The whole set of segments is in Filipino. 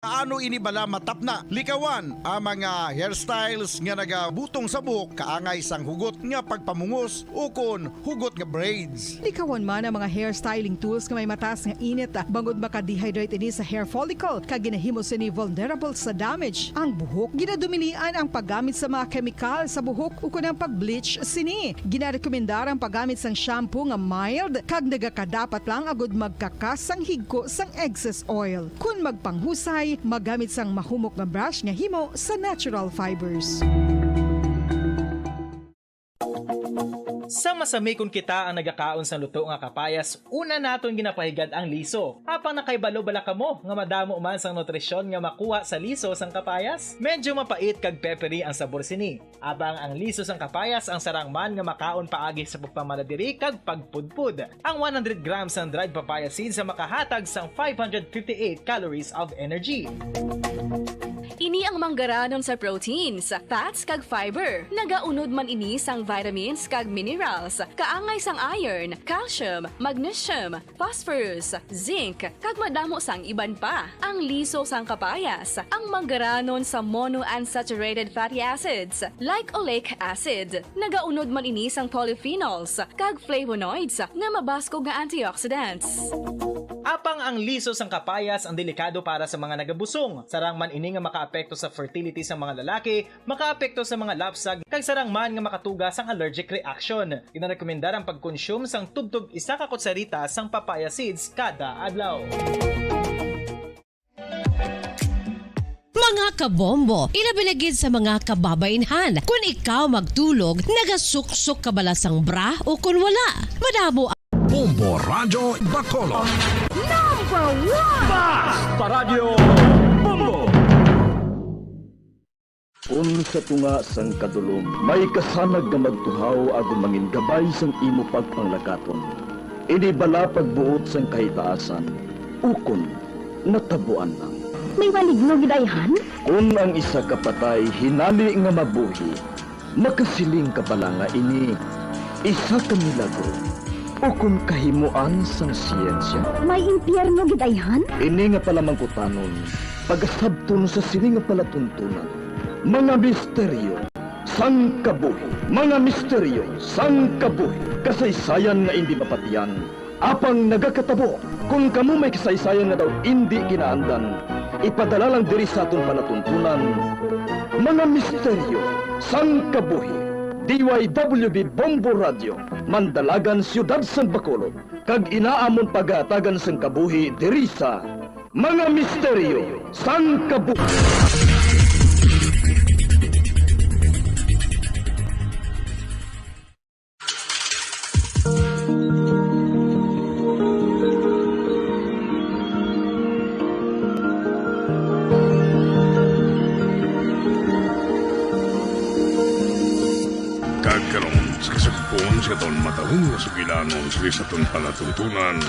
Ano ini bala matapna likawan ang mga hairstyles nga nagabutong sa buhok kaangay sang hugot nga pagpamungos o kon hugot nga braids. Likawan man ang mga hairstyling tools nga may mataas nga init bangod maka-dehydrate ini sa hair follicle kag ginahimo sini vulnerable sa damage ang buhok. Ginadumilian ang paggamit sa mga chemical sa buhok o kun ang pag-bleach sini. Ginarekomendar ang paggamit sang shampoo nga mild kag nagakadapat lang agud magkakas sang higko sang excess oil. Kun magpanghusay magamit sang mahumok nga brush nga himo sa natural fibers. Sa masami kung kita ang nagakaon sa luto nga kapayas, una naton ginapahigad ang liso. Apang nakaibalo bala kamo nga madamo man sang nutrisyon nga makuha sa liso sang kapayas? Medyo mapait kag peppery ang sabor sini. Abang ang liso sang kapayas ang sarangman nga makaon paagi sa pagpamaladiri kag pagpudpud. Ang 100 grams ng dried papaya seeds sa makahatag sang 558 calories of energy. Ini ang manggaranon sa proteins, fats kag fiber. Nagaunod man ini sang vitamins kag minerals, kaangay sang iron, calcium, magnesium, phosphorus, zinc, kag madamo sang iban pa. Ang liso sang kapayas, ang manggaranon sa monounsaturated fatty acids like oleic acid. Nagaunod man ini sang polyphenols kag flavonoids nga mabaskog nga antioxidants. Apang ang liso sang kapayas ang delikado para sa mga nagabusong. Sarang man ini nga makaapekto sa fertility sa mga lalaki, makaapekto sa mga lapsag, kag sarang man nga makatuga sang allergic reaction. Ginarekomendar ang pagkonsume sang tubtog isa ka kutsarita sang papaya seeds kada adlaw. Mga kabombo, ilabilagid sa mga kababainhan. Kung ikaw magtulog, nagasuksok ka bala sang bra o kung wala. Madamo Bombo Radio Bacolod. #1 Paradyo Bombo. Unsa tunga sang kadulom, may kasanag nga magtuhaw agon mangin gabay sang imo pagpanglakaton. Ini bala pagbuot sang kahitaasan, ukon natabuan lang. May maligno gidayhan? Kung ang isa ka patay hinali nga mabuhi, makasiling ka bala nga ini isa ka milagro. Ukon kahimuan sang siyensya. May impyerno gidayhan? Ini nga pala mangkutanon, pagasabton sa sini nga palatuntunan. Mga misteryo sang kabuhi. Mga misteryo sang kabuhi. Kasaysayan nga hindi mapatiyan. Apang nagakatabo, kung kamo may kasaysayan nga daw hindi ginaandan, ipadala lang diri sa aton palatuntunan. Mga misteryo sang kabuhi. DYWB Bombo Radio, Mandalagan, Siyudad San Bacolod, kag inaamon pagatagan sang kabuhi diri sa Mga Misteryo sang Kabuhi. Kagkaroon sa kasagpon sa taon matahong na sugilanon sa taon palatuntunan.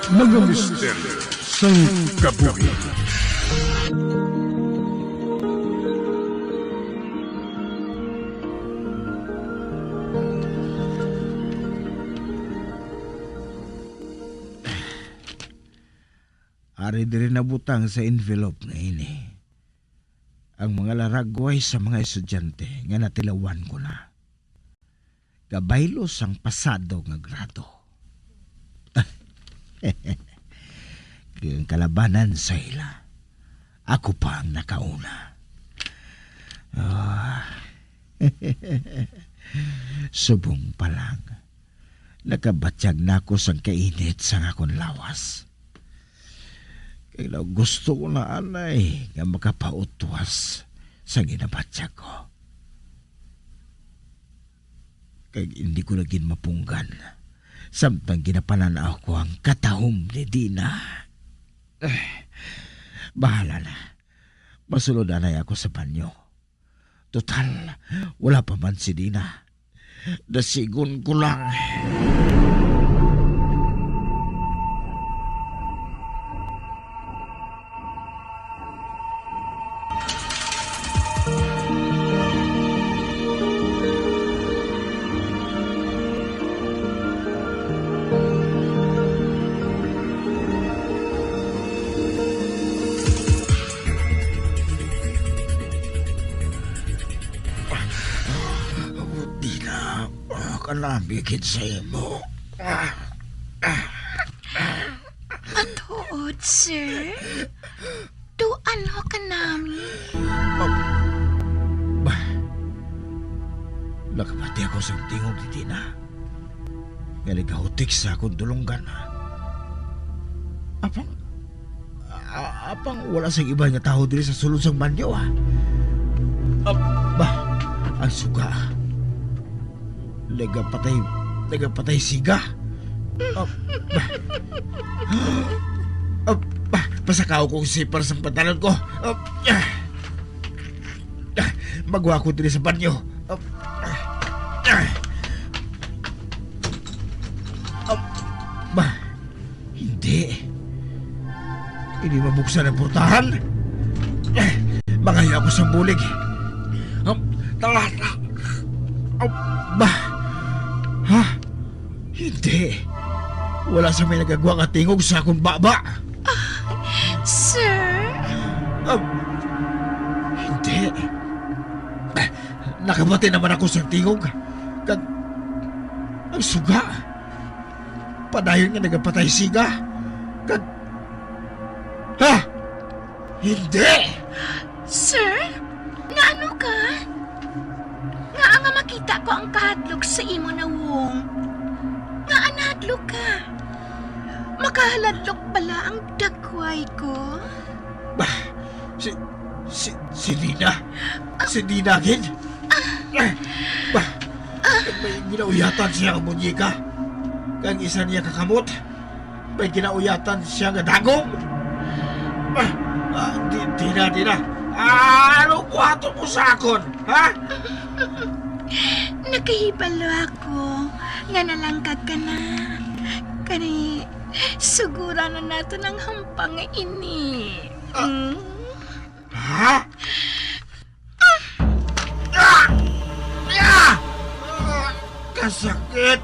Mga misteryo sang kabuhi. Ari diri nabutang sa envelope na ini. Ang mga laragway sa mga estudyante nga natilawan ko na. Gabaylos ang pasado nga grado. Kaya kalabanan sa ila. Ako pa ang nakauna. Subong pa lang. Nakabatyag na ako sang kainit sang akong lawas. Kaya gusto ko na anay nga makapautwas sa ginabatyag ko. Kaya hindi ko laging mapunggan. Samtang ginapananaw ko ang katahom ni Dina. Bahala na. Masulod anay ako sa banyo. Total, wala pa man si Dina. Dasigon ko lang. ka na bigit sa imo. Matuod, sir. Tuan ho ka namin. Nakapati ako sa tingog ni Tina. Nga nagahutik sa akong dulunggan. Apang wala sa iba nga tao diri sa sulod sang banyo ang suga. Nagapatay siga. Pasakaw kong sipar sa pantalon ko. Magwa ko diri sa banyo. Hindi mabuksan ang portahan. Mangaya ako sa bulig. Hindi. Wala sa may nagagawa nga tingog sa akong baba. Sir? Hindi. Nakabati naman ako sa tingog. Ang suga. Padayon nga nagapatay siga. Hindi! Sir? Nga ano ka? Nga nga makita ko ang kahadlok sa imo na wong. Nga anadlok ka? Makahaladlok pala ang dagway ko? Si Nina? Si Nina gid? May ginauyatan siya ang munyika. Kang isa niya kakamot. May ginauyatan siya nga dagong. Dina. Ano buhato mo sa akon, ha? Nakahibalo ako. Nga nalangkag ka na. Kani, sugura na nato ng hampang ini. Ha? Kasakit!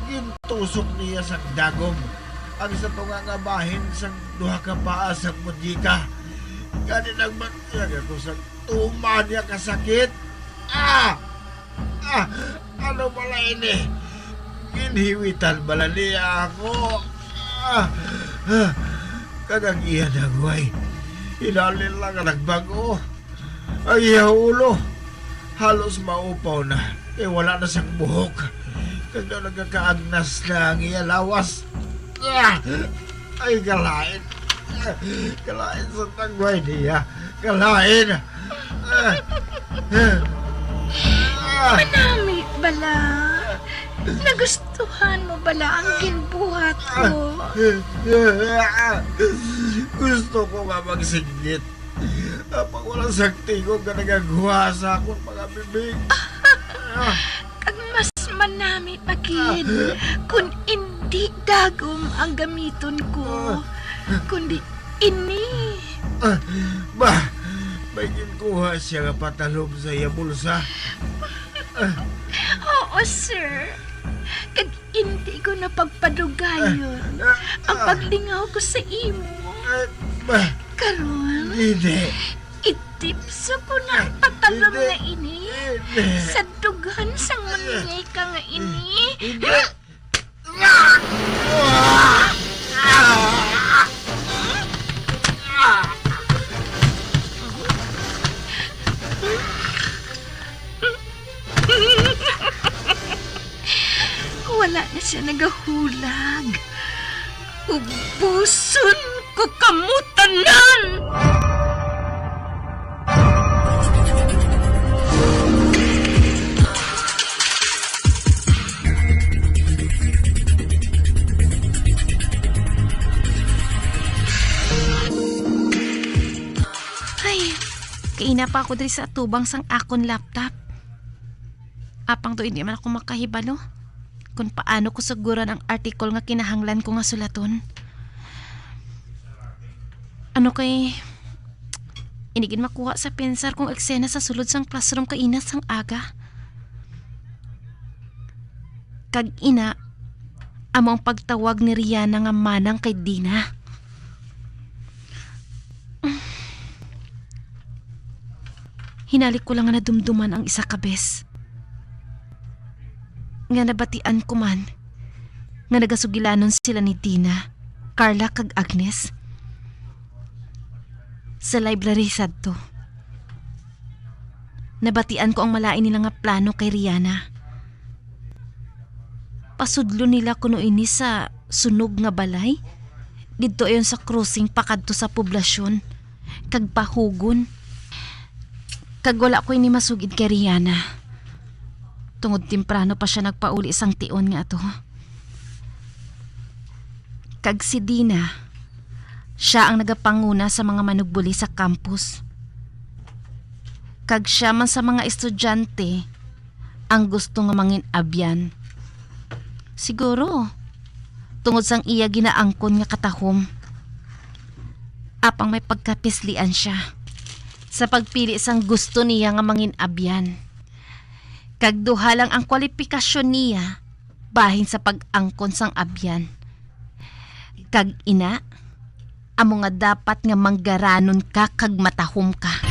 Gintusok niya sa dagom. Ang sa tunga nga bahin sa duha ka paa sa munyika. Gani nagmatyaga ko sa tuman niya kasakit. Ano pala ini? Inhiwitan bala niya ako. Kagang iya nagway. Hinalin lang ang nagbago. Ang iya ulo. Halos maupaw na. Wala na siyang buhok. Kaya nagkakaagnas na ang iya lawas. Ay, kalain. Kalain sa tagway niya. Kalain. Manamit bala. Nagustuhan mo bala ang ginbuhat ko? Gusto ko nga magsigit. Pag walang sakti ko ka nagagawa sa akong mga bibig. Kag mas manamit magid kung hindi dagom ang gamiton ko, kundi ini. May ginkuha siya nga patalom sa iya bulsa. Oo, sir. Kag hindi ko na pagpadugayon ang paglingaw ko sa imo. Karon, Hindi. itipso ko na ang patalom na ini sa dughan sang manyay ka nga ini. Hindi. Wala na siya nagahulag. Ubuson ko kamutanan! Ay, kaina pa ako diri sa tubang sang akon laptop. Apang to hindi man ako makahibalo kung paano ko saguran ang article nga kinahanglan ko nga sulaton. Ano kay inigin makuha sa pensar kong eksena sa sulod sang classroom kaina sang aga. Kag ina among pagtawag ni Rihanna nga manang kay Dina. Hinalik ko lang nga nadumduman ang isa ka bes. nga nabatian ko man nga nagasugilanon sila ni Dina, Carla kag Agnes sa library sadto. Nabatian ko ang malain nila nga plano kay Rihanna. Pasudlo nila kuno ini sa sunog nga balay. Dito ayon sa crossing pakadto sa poblasyon. Kag pahugon. Kag wala ko ini masugid kay Rihanna. Tungod temprano pa siya nagpauli sang tion nga ato. Kag si Dina, siya ang nagapanguna sa mga manugbuli sa campus. Kag siya man sa mga estudyante ang gusto nga mangin abyan. Siguro, tungod sang iya ginaangkon nga katahom. Apang may pagkapislian siya sa pagpili sang gusto niya nga mangin abyan. Kag duha lang ang kwalifikasyon niya bahin sa pag-angkon sang abyan. Kag ina, amo nga dapat nga manggaranon ka kag matahom ka.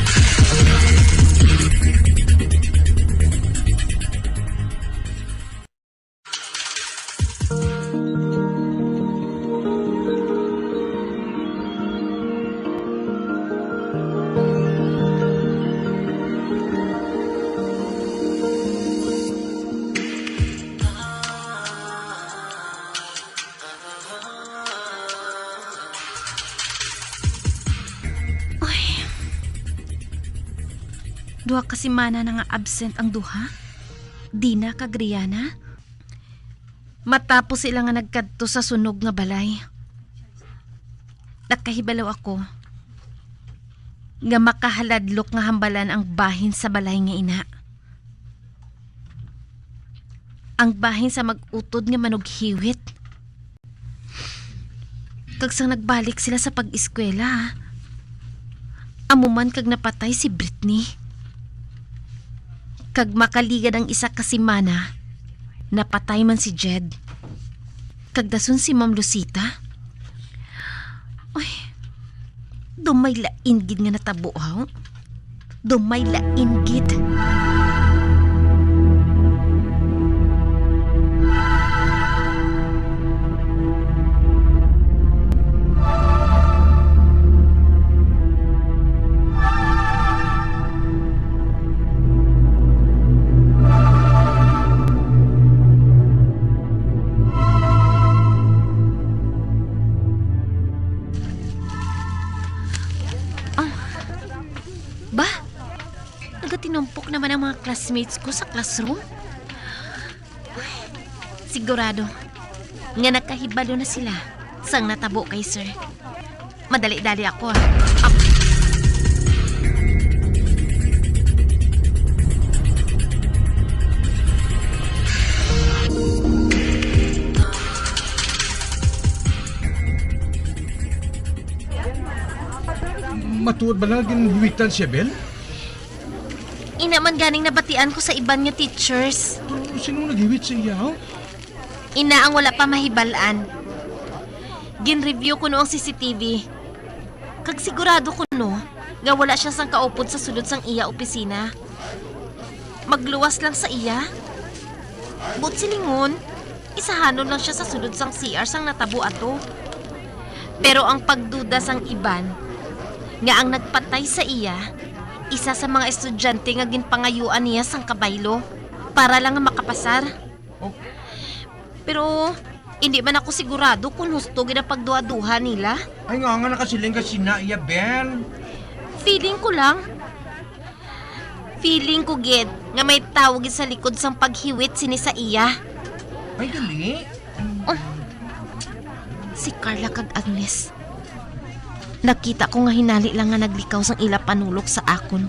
Duha ka semana na nga absent ang duha. Dina kag Rihanna. Matapos sila nga nagkadto sa sunog nga balay. Nakahibalaw ako nga makahaladlok nga hambalan ang bahin sa balay nga ina. Ang bahin sa mag-utod nga manughiwit. Kag sang nagbalik sila sa pag-eskwela, amuman kag napatay si Britney. Kag makaligad ang isa ka semana, napatay man si Jed. Kag dason si Ma'am Lucita. Ay, dumay lain gid nga natabo ha. Dumay lain gid. Tinumpok naman ang mga classmates ko sa classroom. Sigurado nga nakahibalo na sila sang natabo kay sir. Madali-dali ako ah. Matuod ba na ginhuwitan siya, Bel? Ina man ganing nabatian ko sa iban nga teachers. Sino naghiwit sa iya? Ina ang wala pa mahibalaan. Gin-review ko no ang CCTV. Kag sigurado ko no, nga wala siya sang kaupod sa sulod sang iya opisina. Magluwas lang sa iya. But silingon, isahanon lang siya sa sulod sang CR sang natabo ato. Pero ang pagduda sang iban, nga ang nagpatay sa iya, isa sa mga estudyante nga ginpangayuan niya sang kabaylo para lang nga makapasar. Oh. Pero hindi man ako sigurado kung husto gina pagduha-duha nila. Ay nga nakasiling ka sina iya, Bel. Feeling ko lang. Feeling ko gid nga may tawag sa likod sang paghiwit sini sa iya. Ay gali. Oh. Si Carla kag Agnes. Nakita ko nga hinali lang nga naglikaw sang ila panulok sa akon.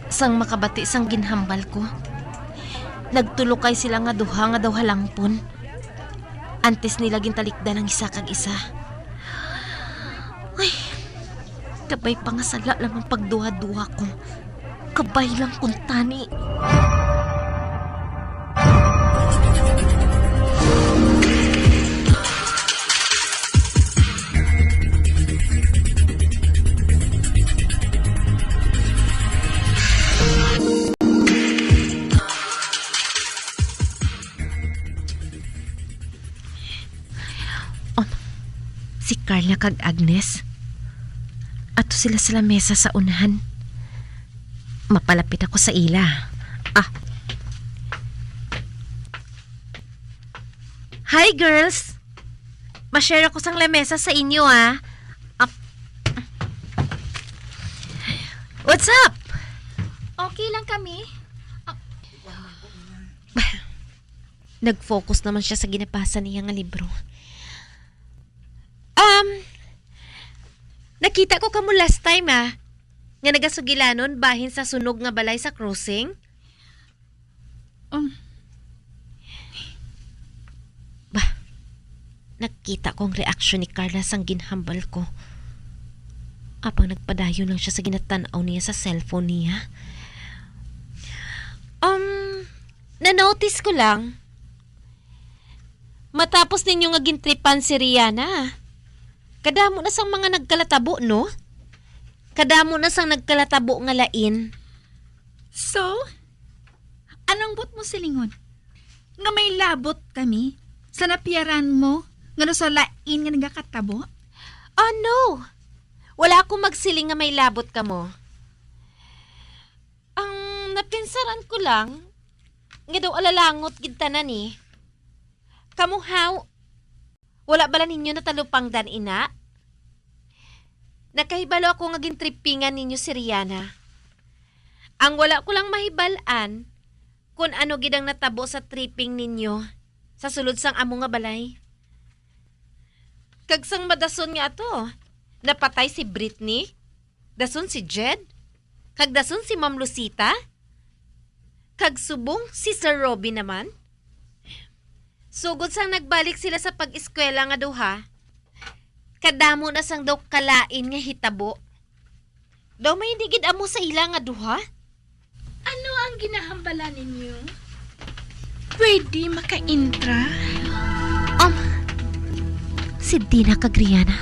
Sang makabati sang ginhambal ko. Nagtulokay sila nga duha nga daw halangpon. Antes nila gintalikdan ang isa kag isa. Ay, kabay pa nga sala lang ang pagduha-duha ko. Kabay lang kung tani. Carla kag Agnes. Ato sila sa lamesa sa unahan. Mapalapit ako sa ila. Hi girls! Ma-share ako sang lamesa sa inyo What's up? Okay lang kami. Nag-focus naman siya sa ginapasa niya nga libro. Nakita ko kamo last time nga nagasugilanon bahin sa sunog nga balay sa crossing. Nakita ko ang reaksyon ni Carla sang ginhambal ko. Apang nagpadayon lang siya sa ginatanaw niya sa cellphone niya. Na-notice ko lang. Matapos ninyo nga gintripan si Rihanna, kadamo na sang mga nagkalatabo, no? Kadamo na sang nagkalatabo nga lain. So, anong bot mo silingon? Nga may labot kami sa napiyaran mo nga no sa lain nga nagakatabo? Oh no! Wala akong magsiling nga may labot ka mo. Ang napinsaran ko lang, nga daw alalangot gintanan Kamuhaw, wala bala ninyo natalupang dan ina? Nakahibalo ako nga gintrippingan ninyo si Rihanna. Ang wala ko lang mahibalaan kung ano gidang natabo sa tripping ninyo sa sulod sang amo nga balay. Kagsang madason nga ato, napatay si Britney, dason si Jed, kag dason si Ma'am Lucita, kag subong si Sir Robby naman. Sugod sang nagbalik sila sa pag-eskwela nga duha, kadamo na sang daw kalain nga hitabo. Daw may digid amo sa ila nga duha? Ano ang ginahambala ninyo? Pwede maka-intra? Si Dina kag Rihanna.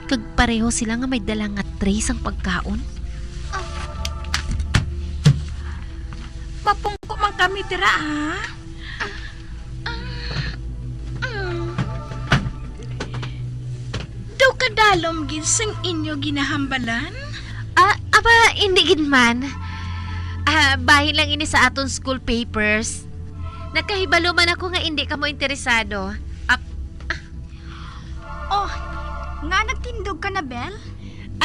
Kag pareho sila nga may dala nga tray sang pagkaon. Mapungko man kami tira Daw kadalom gid sang inyo ginahambalan? Hindi gid man. Bahin lang ini sa aton school papers. Nakahibalo man ako nga hindi ka mo interesado. Nga nagtindog ka na, Bel?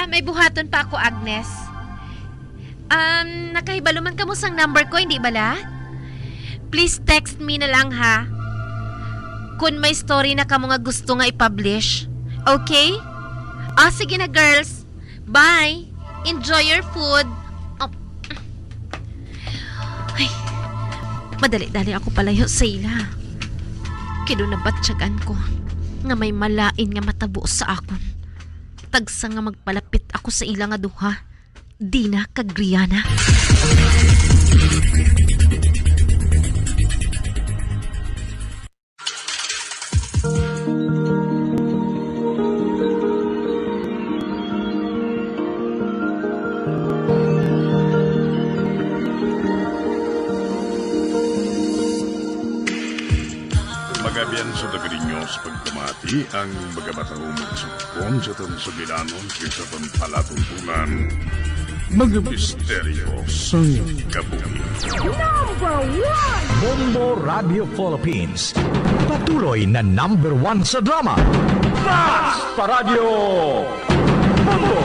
May buhaton pa ako, Agnes. Nakahibalo man ka mo sang number ko, hindi bala? Please text me na lang, ha? Kung may story na ka mo nga gusto nga i-publish. Okay? Sige na, girls. Bye! Enjoy your food. Ay, madali-dali ako palayo sa ila. Kinunabatsagan ko nga may malain nga matabo sa akon. Tagsa nga magpalapit ako sa ila nga duha. Dina kag Rihanna. Magabian sa dagarinyo sa pagkamati ang magamatahong magsukon sa tansugilanon sa palatuntunan. Mga misteryo sa kabuhi. Bombo Radio Philippines. Patuloy na #1 sa drama. Mas Paradio Bombo!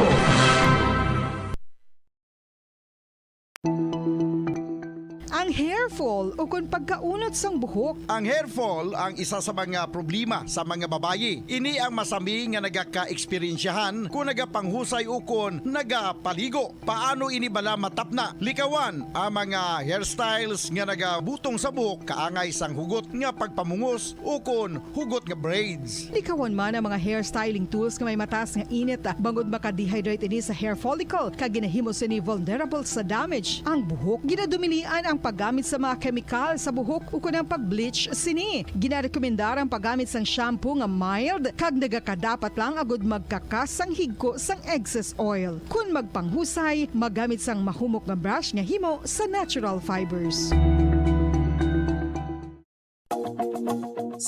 Ang hair fall o kung pagkaunot sang buhok. Ang hair fall ang isa sa mga problema sa mga babayi. Ini ang masami nga nagaka-eksperyensyahan kung nagapanghusay o kung nagapaligo. Paano ini bala matapna? Likawan ang mga hairstyles nga nagabutong sa buhok kaangay sang hugot nga pagpamungos o kung hugot nga braids. Likawan man ang mga hairstyling tools nga may mataas nga init bangod maka-dehydrate ini sa hair follicle kag ginahimo sini vulnerable sa damage. Ang buhok ginadumilian ang paggamit sa mga kemikal sa buhok o kunang pag-bleach sini. Ginarekomendar ang paggamit sang shampoo nga mild kag nagakadapat lang agud magkakas sang higko sang excess oil. Kung magpanghusay, magamit sang mahumok nga brush nga himo sa natural fibers.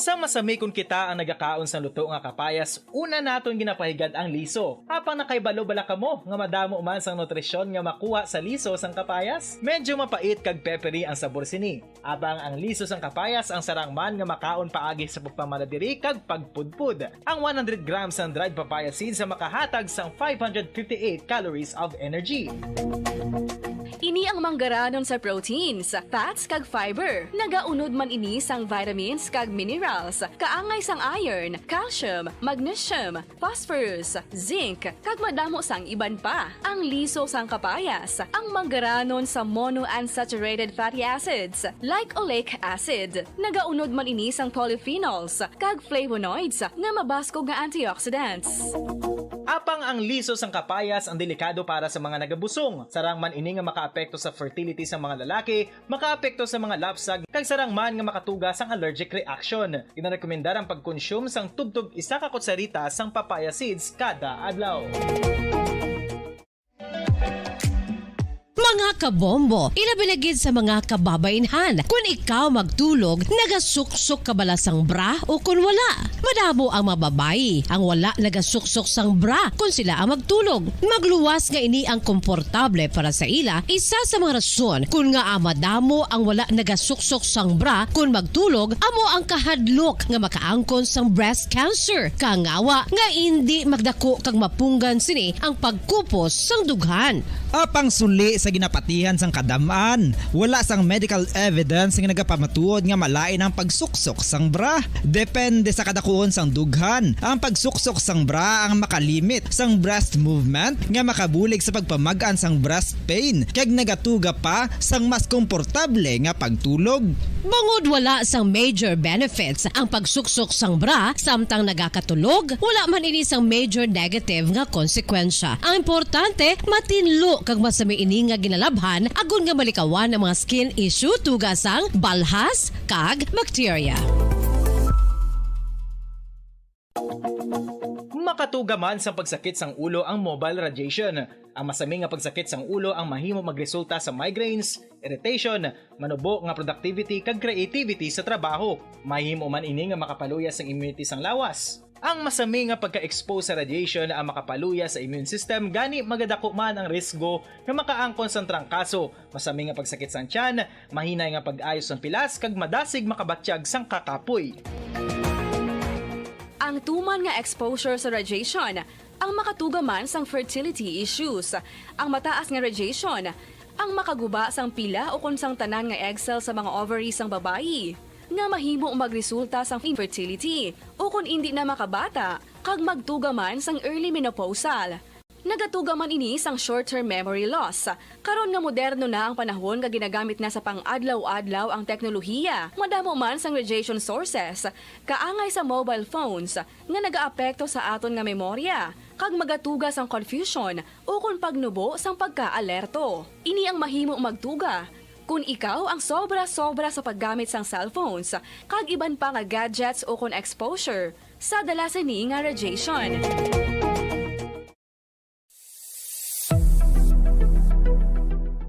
Sa masami kung kita ang nagakaon sa luto nga kapayas, una naton ginapahigad ang liso. Apang nakaibalo bala kamo nga madamo man sang nutrisyon nga makuha sa liso sang kapayas. Medyo mapait kag peppery ang sabor sini. Abang ang liso sang kapayas ang sarang man nga makaon paagi sa pagpamaladiri kag pagpudpud. Ang 100 grams ng dried papaya seeds sa makahatag sang 558 calories of energy. Ini ang manggaranon sa proteins, fats kag fiber. Nagaunod man ini sang vitamins kag minerals. Kaangay sang iron, calcium, magnesium, phosphorus, zinc, kag madamo sang iban pa. Ang liso sang kapayas, ang manggaranon sa monounsaturated fatty acids like oleic acid. Nagaunod man ini sang polyphenols kag flavonoids nga mabaskog nga antioxidants. Apang ang liso sang kapayas ang delikado para sa mga nagabusong. Sarang man ini nga makaapekto sa fertility sa mga lalaki, makaapekto sa mga lapsag, kag sarang man nga makatuga sang allergic reaction. Ginarekomendar ang pagkonsume sang tubtog 1 ka kutsarita sang papaya seeds kada adlaw. Mga kabombo, ilabilagid sa mga kababainhan. Kung ikaw magtulog, nagasuksok ka bala sang bra o kung wala. Madamo ang mababayi, ang wala nagasuksok sang bra kung sila ang magtulog. Magluwas nga ini ang komportable para sa ila, isa sa mga rason kung nga madamo ang wala nagasuksok sang bra kung magtulog, amo ang kahadlok nga makaangkon sang breast cancer. Kangawa nga hindi magdako kag mapunggan sini ang pagkupos sang dughan. Apang suli sa ginapatihan sang kadamaan, wala sang medical evidence nga nagapamatuod nga malain ang pagsuksok sang bra. Depende sa kadakuon sang dughan. Ang pagsuksok sang bra ang makalimit sang breast movement nga makabulig sa pagpamagaan sang breast pain kag nagatuga pa sang mas komportable nga pagtulog. Bangod wala sang major benefits ang pagsuksok sang bra samtang nagakatulog, wala man ini sang major negative nga konsekwensya. Ang importante, matinlo kag masami ini nga ginalabhan agon nga malikawan ang mga skin issue tugas sang balhas kag bacteria. Makatuga man sa pagsakit sang ulo ang mobile radiation. Ang masami nga pagsakit sang ulo ang mahimo magresulta sa migraines, irritation, manubo nga productivity kag creativity sa trabaho. Mahimo man ini nga makapaluya sang immunity sang lawas. Ang masami nga pagka-expose sa radiation ang makapaluya sa immune system gani magadako man ang risgo nga makaangkon sang trangkaso, masami nga pagsakit sang tiyan, mahinay nga pag-ayos sang pilas kag madasig makabatsyag sang kakapoy. Ang tuman nga exposure sa radiation, ang makatuga man sang fertility issues. Ang mataas nga radiation, ang makaguba sang pila o kung sang tanan nga egg cell sa mga ovaries sang babayi, nga mahimo magresulta sang infertility o kung hindi na makabata, kag magtuga man sang early menopausal. Nagatuga man ini sang short-term memory loss. Karon nga moderno na ang panahon nga ginagamit na sa pang-adlaw-adlaw ang teknolohiya. Madamo man sang radiation sources, kaangay sa mobile phones nga nagaapekto sa aton nga memorya, kag magatuga sang confusion o kung pagnubo sang pagka-alerto. Ini ang mahimo magtuga kung ikaw ang sobra-sobra sa paggamit sang cellphones, kag iban pa nga gadgets o kung exposure sa dalasan ni nga radiation.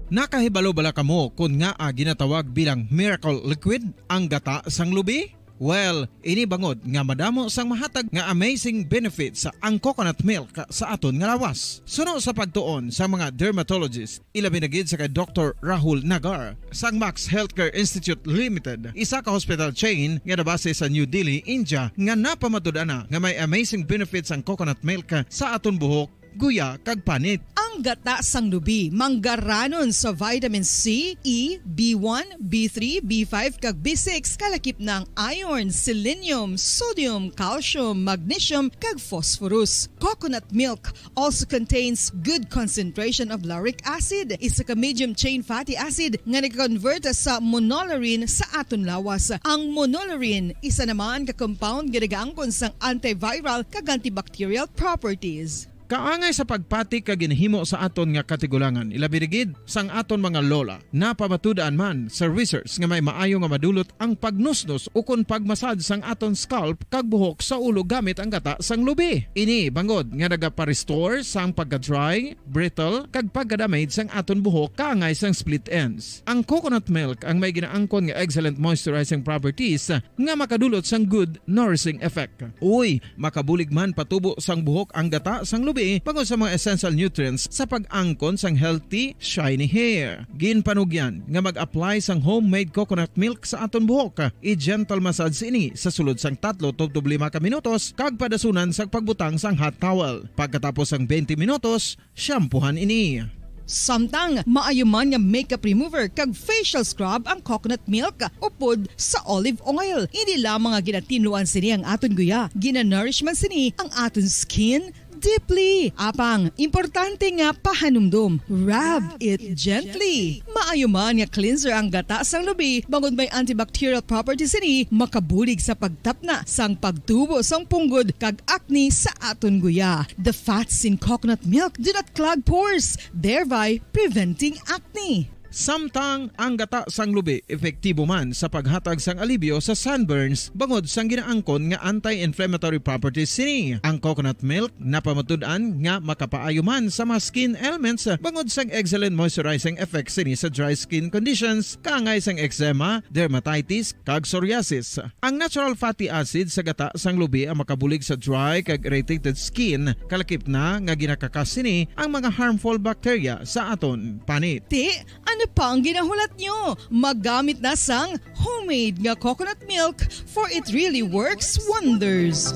Nakahibalo bala kamo kung nga ginatawag bilang miracle liquid ang gata sang lubi? Well, ini bangod nga madamo sang mahatag nga amazing benefits sa ang coconut milk sa aton nga lawas. Suno sa pagtuon sa mga dermatologist, ilabi na gid sa kay Dr. Rahul Nagar sang Max Healthcare Institute Limited, isa ka hospital chain nga nabase sa New Delhi, India, nga napamatud-ana nga may amazing benefits ang coconut milk sa aton buhok, guya kag panit. Ang gata sang lubi manggaranon sa vitamin C, E, B1, B3, B5 kag B6 kalakip ng iron, selenium, sodium, calcium, magnesium kag phosphorus. Coconut milk also contains good concentration of lauric acid, isa ka medium chain fatty acid nga nag-convert sa monolarin sa aton lawas. Ang monolarin isa naman ka compound nga nagaangkon sang antiviral kag antibacterial properties. Kaangay sa pagpati ka ginhimo sa aton nga katigulangan ilabirigid sang aton mga lola na pamatudaan man sa research nga may maayo nga madulot ang pagnusnos ukon pagmasad sang aton scalp kag buhok sa ulo gamit ang gata sang lubi. Ini bangod nga nagapa-restore sang pagka-dry, brittle kag pagka-damage sang aton buhok kaangay sang split ends. Ang coconut milk ang may ginaangkon nga excellent moisturizing properties nga makadulot sang good nourishing effect. Uy, makabulig man patubo sang buhok ang gata sang lubi bangod sa mga essential nutrients sa pag-angkon sang healthy, shiny hair. Ginpanugyan nga mag-apply sang homemade coconut milk sa aton buhok. I-gentle massage ini sa sulod sang 3 to 5 ka minutos kag padasunan sa pagbutang sang hot towel. Pagkatapos sang 20 minutos, shampoohan ini. Samtang maayuman nga makeup remover kag facial scrub ang coconut milk upod sa olive oil. Hindi lamang nga ginatinuan sini ang aton guya, ginanourish man sini ang aton skin deeply. Apang, importante nga pahanumdum. Rub it gently. Maayuman nga cleanser ang gata sang lubi bangod may antibacterial properties ini makabulig sa pagtapna sang pagtubo sang punggod kag acne sa aton guya. The fats in coconut milk do not clog pores, thereby preventing acne. Samtang ang gata sang lubi epektibo man sa paghatag sang alibyo sa sunburns bangod sang ginaangkon nga anti-inflammatory properties sini. Ang coconut milk napamatud-an nga makapaayo man sa mga skin ailments bangod sang excellent moisturizing effect sini sa dry skin conditions kaangay sang eczema, dermatitis kag psoriasis. Ang natural fatty acid sa gata sang lubi ang makabulig sa dry kag irritated skin kalakip na nga ginakakas sini ang mga harmful bacteria sa aton panit. Ano pa ang ginahulat nyo? Magamit na sang homemade nga coconut milk for it really works wonders.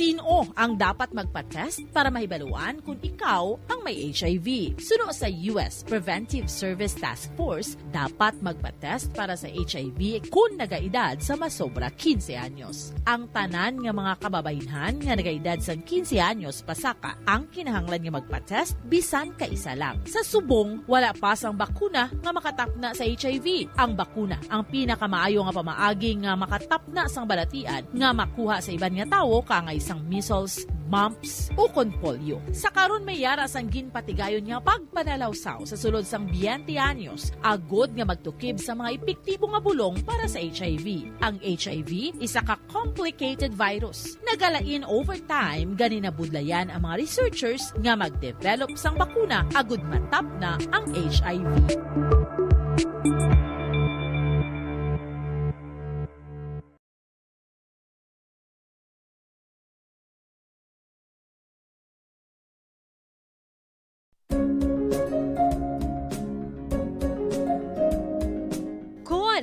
Sino ang dapat magpa-test para mahibaluan kung ikaw ang may HIV? Suno sa US Preventive Service Task Force, dapat magpa-test para sa HIV kung nagaedad sa masobra 15 anyos. Ang tanan nga mga kababaynhan nga nagaedad sa 15 anyos pasaka ang kinahanglan nga magpa-test bisan ka isa lang. Sa subong, wala pa sang bakuna nga makatapna sa HIV. Ang bakuna ang pinakamaayo nga pamaagi nga makatapna sang balatian nga makuha sa iban nga tawo kangay sang measles, mumps, o kon polio. Sa karon may yara sang ginpatigayon nga pagpanalawsaw sa sulod sang 20 anyos, agod nga magtukib sa mga epektibo nga bulong para sa HIV. Ang HIV isa ka complicated virus. Nagalain over time gani nabudlayan ang mga researchers nga mag-develop sang bakuna agod matapna ang HIV.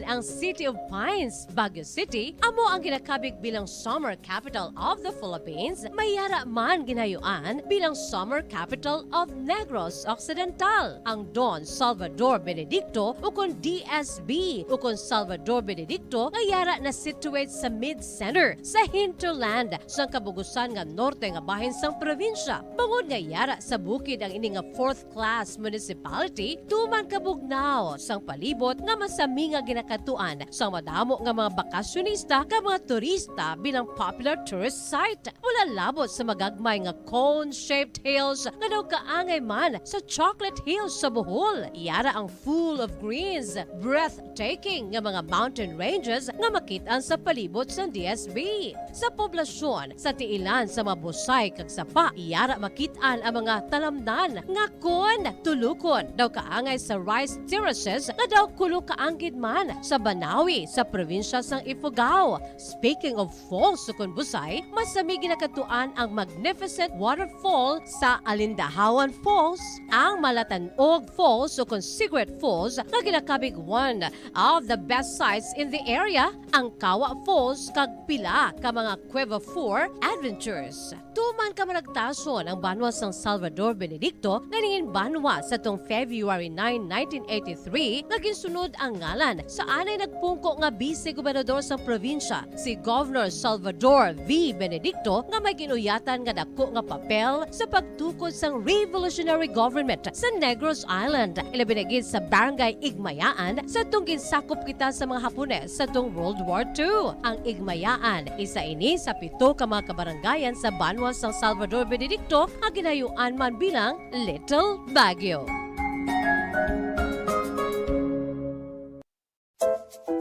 Ang City of Pines, Baguio City, amo ang ginakabig bilang summer capital of the Philippines, mayara man ginayuan bilang summer capital of Negros Occidental. Ang Don Salvador Benedicto ukon DSB ukon Salvador Benedicto ngayara na situate sa mid-center sa hinterland sa kabugusan nga norte nga bahin sang probinsya. Bangod ngayara sa bukid ang ini nga 4th class municipality, tuman kabugnaw sang palibot nga masami nga ginakatuan sa madamo nga mga bakasyonista ka mga turista bilang popular tourist site. Wala labot sa magagmay nga cone-shaped hills nga daw kaangay man sa Chocolate Hills sa Bohol. Iyara ang full of greens, breathtaking nga mga mountain ranges nga makitaan sa palibot sa DSB. Sa poblasyon, sa tiilan sa mga busay kag sapa, iyara makitaan ang mga talamdan nga kon tulukon daw kaangay sa rice terraces nga daw kulo kaanggid man sa Banawi sa probinsya sang Ifugao. Speaking of falls sa Busay, masami ginakatuan ang magnificent waterfall sa Alindahawan Falls, ang Malatanog Falls o Secret Falls na ginakabig one of the best sites in the area, ang Kawa Falls kag pila ka mga Cueva 4 adventures. Tuman ka managtason ang banwa sang Salvador Benedicto na ningin banwa sa tong February 9, 1983 nga ginsunod ang ngalan sa Anay nagpungko nga vice-gobernador sa probinsya, si Governor Salvador V. Benedicto nga may ginuyatan nga dako nga papel sa pagtukod sang revolutionary government sa Negros Island. Ilabinagid sa Barangay Igmayaan sa tong ginsakop kita sa mga Hapones sa tong World War II. Ang Igmayaan, isa ini sa 7 ka mga kabarangayan sa Banwa sang Salvador Benedicto nga ginayuan man bilang Little Baguio.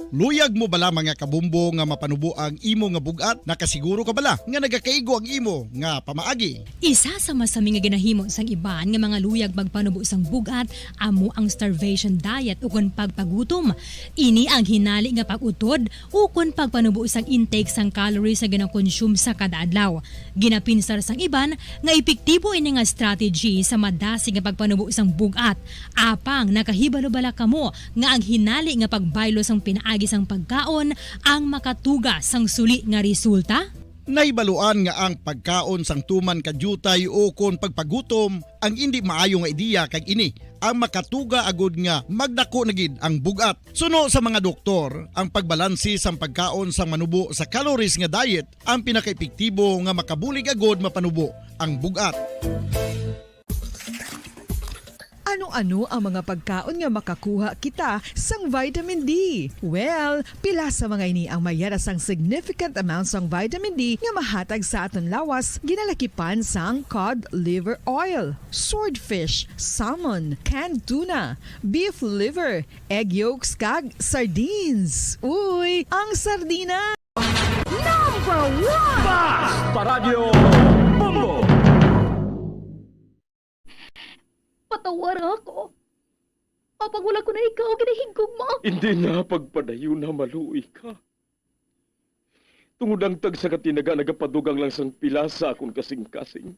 Luyag mo bala mga kabumbo nga mapanubo ang imo nga bugat? Nakasiguro ka bala nga nagakaigo ang imo nga pamaagi? Isa sa masami nga ginahimo sang iban nga mga luyag magpanubo sang bugat amo ang starvation diet ukon pagpagutom. Ini ang hinali nga pag-utod ukon pagpanubo sang intake sang calories sa gina-consume sa kada adlaw. Ginapinsar sang iban nga epektibo ini nga strategy sa madasi nga pagpanubo sang bugat. Apang nakahibalo bala kamo nga ang hinali nga pagbaylo sang pinaagi sang pagkaon ang makatuga sang suli nga resulta? Naibaluan nga ang pagkaon sang tuman kadyutay o kon pagpagutom ang hindi maayo nga ideya kag ini ang makatuga agud nga magdako na gid ang bugat. Suno sa mga doktor, ang pagbalansi sang pagkaon sang manubo sa calories nga diet ang pinakaepektibo nga makabulig agud mapanubo ang bugat. Ano-ano ang mga pagkaon nga makakuha kita sang vitamin D? Well, pila sa mga ini ang mayara sang significant amounts sang vitamin D nga mahatag sa aton lawas ginalakipan sang cod liver oil, swordfish, salmon, canned tuna, beef liver, egg yolks kag sardines. Uy, ang sardina! Number 1! Basta Radio Bombo! Patawar ako. Kapag wala ko na ikaw, kinahigog mo. Hindi na pagpadayo na maluoy ka. Tungod ang tag sa katinaga nagapadugang lang sang pila sa akong kasing-kasing.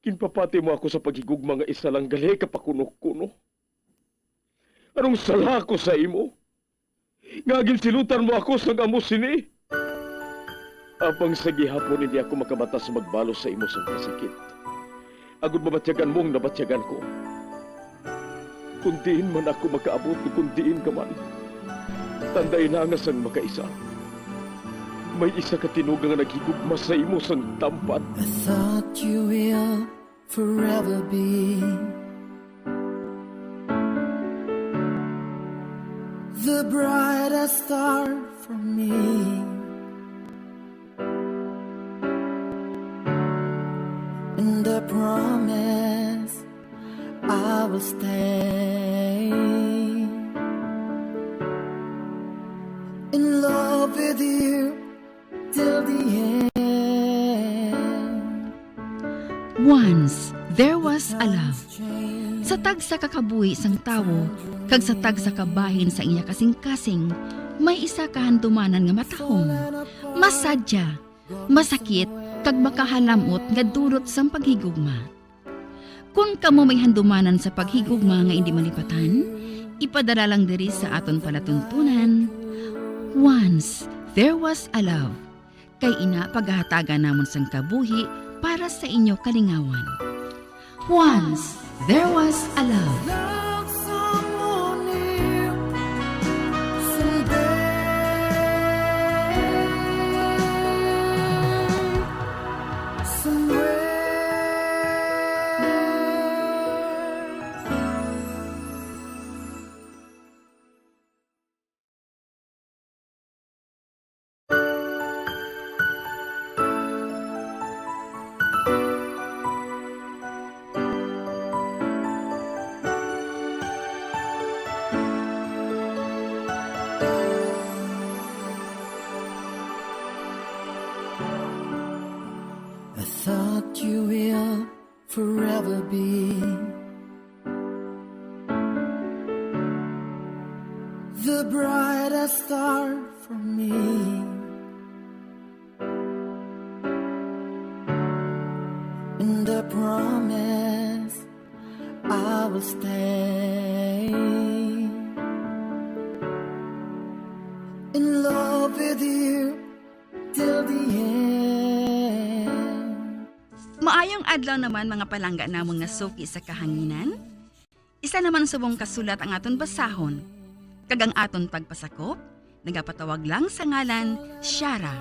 Kinpapati mo ako sa paghigugma nga isa lang gali kapakuno-kuno. Anong sala ko sa imo? Ngagin silutan mo ako sa amos sini. Apang sa gihapon hindi ako makabatas magbalo sa imo sa kasakit. Agud mabatyagan mong nabatyagan ko. Kundiin man ako makaabot, kundiin ka man. Tanday na nga sang makaisa. May isa ka tinuga nga naghigugma sa imo sang tampan. I thought you will forever be the brightest star for me. And I promise I will stay in love with you till the end. Once, there was a love. Sa tag sa kakabuhi sang tawo, kag sa tag sa kabahin sa iya kasing-kasing, may isa kahandumanan nga matahong. Masadya, masakit, kag makahalamot nga durot sang paghigugma. Kung kamo may handumanan sa paghigugma nga hindi malipatan, ipadala lang diri sa aton palatuntunan. Once, there was a love. Kay ina paghahatagan namon sang kabuhi para sa inyo kalingawan. Once, there was a love. Thought you will forever be the brightest star for me. And I promise I will stay in love with you till the end. Maayong adlaw naman mga palangga namon nga suki sa kahanginan. Isa naman subong kasulat ang aton basahon. Kag ang aton pagpasakop, nagapatawag lang sa ngalan, Shara.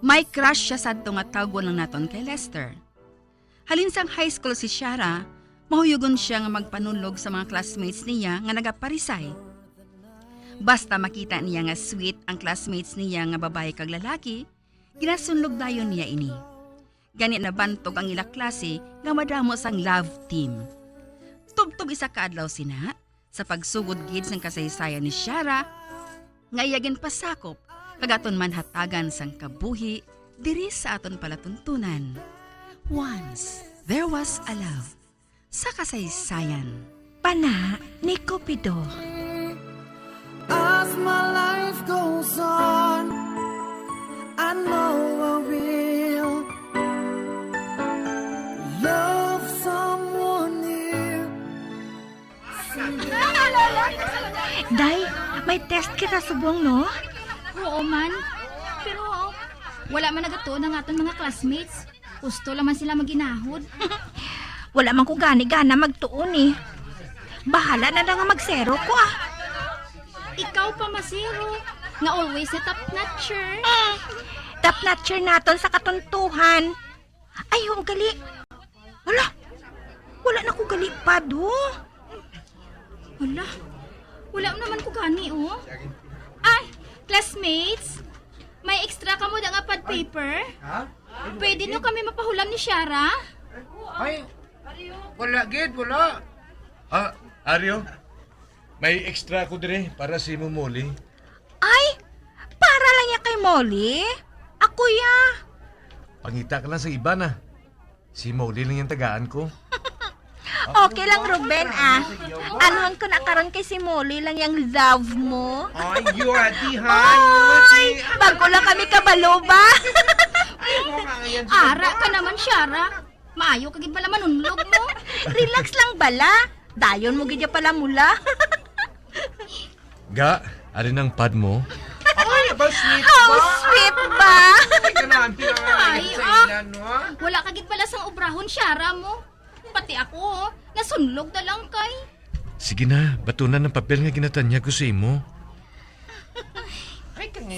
May crush siya sadto nga tawgon lang naton kay Lester. Halin sang high school si Shara, mahuyugon siya nga magpanulog sa mga classmates niya nga nagaparisay. Basta makita niya nga sweet ang classmates niya nga babae kag lalaki, ginasunlog dayon niya ini. Ganit na bantog ang ila klase nga madamo sang love team. Tubtog isa ka adlaw sina sa pagsugod gid sang kasaysayan ni Shara nga iyagin pasakop kagaton man hatagan sang kabuhi diri sa aton palatuntunan. Once there was a love sa kasaysayan. Pana ni Cupido. As my life goes on, I know I will love someone new. Day, may test kita subong, no? Oo man. Pero wala man nagatuon ang aton mga classmates. Gusto lang man sila maginahod. Wala man ko gani-gana magtuon eh. Bahala na nga magsero ko ah. Ikaw pa masiro. Nga always na top-notcher. Top-notcher naton sa katuntuhan. Ay, yung gali. Wala na ko gali pa do. Wala naman ko gani, oh. Ay, classmates, may extra ka mo da nga pad paper? Pwede nyo kami mapahulam ni Shara? Ay, wala gid, wala. Aryo, may extra ko dire para si Momoli. Ay, para lang yan kay Molly. Ako ya. Pangita ka lang sa iba na. Si Molly lang yung tagaan ko. Okay lang, Ruben ah. Anuhan ko na karon kay si Molly lang yung love mo. Ay, you are the Ay, bago lang kami kabalo ba? Ara ka naman, Shara. Maayo ka gid pala manunlog mo. Relax lang bala. Dayon mo gid pala mula. Ga, ari ng pad mo. Ay, ba sweet How ba? sweet ba? Ay, kanaan, pinangalit sa ilan, no? Wala ka gid pala sang obrahon, Shara mo. Pati ako, nasunlog na lang kay. Sige na, batunan ng papel nga ginatanya ko sa imo.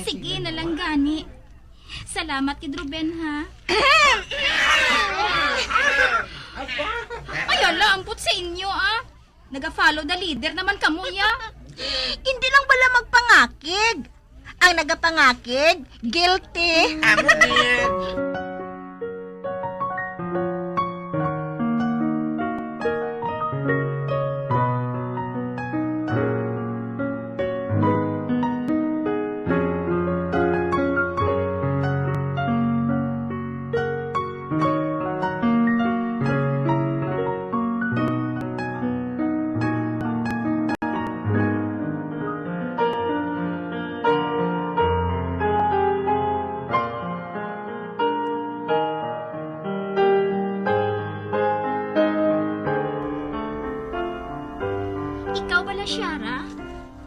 Sige na lang gani. Salamat kid Ruben, ha? Ay, ala, amput sa inyo, ah. Naga-follow the leader naman kamo, ya. Hindi lang bala magpangakig. Ang nagapangakig, guilty. Amo din. Ikaw bala, Shara?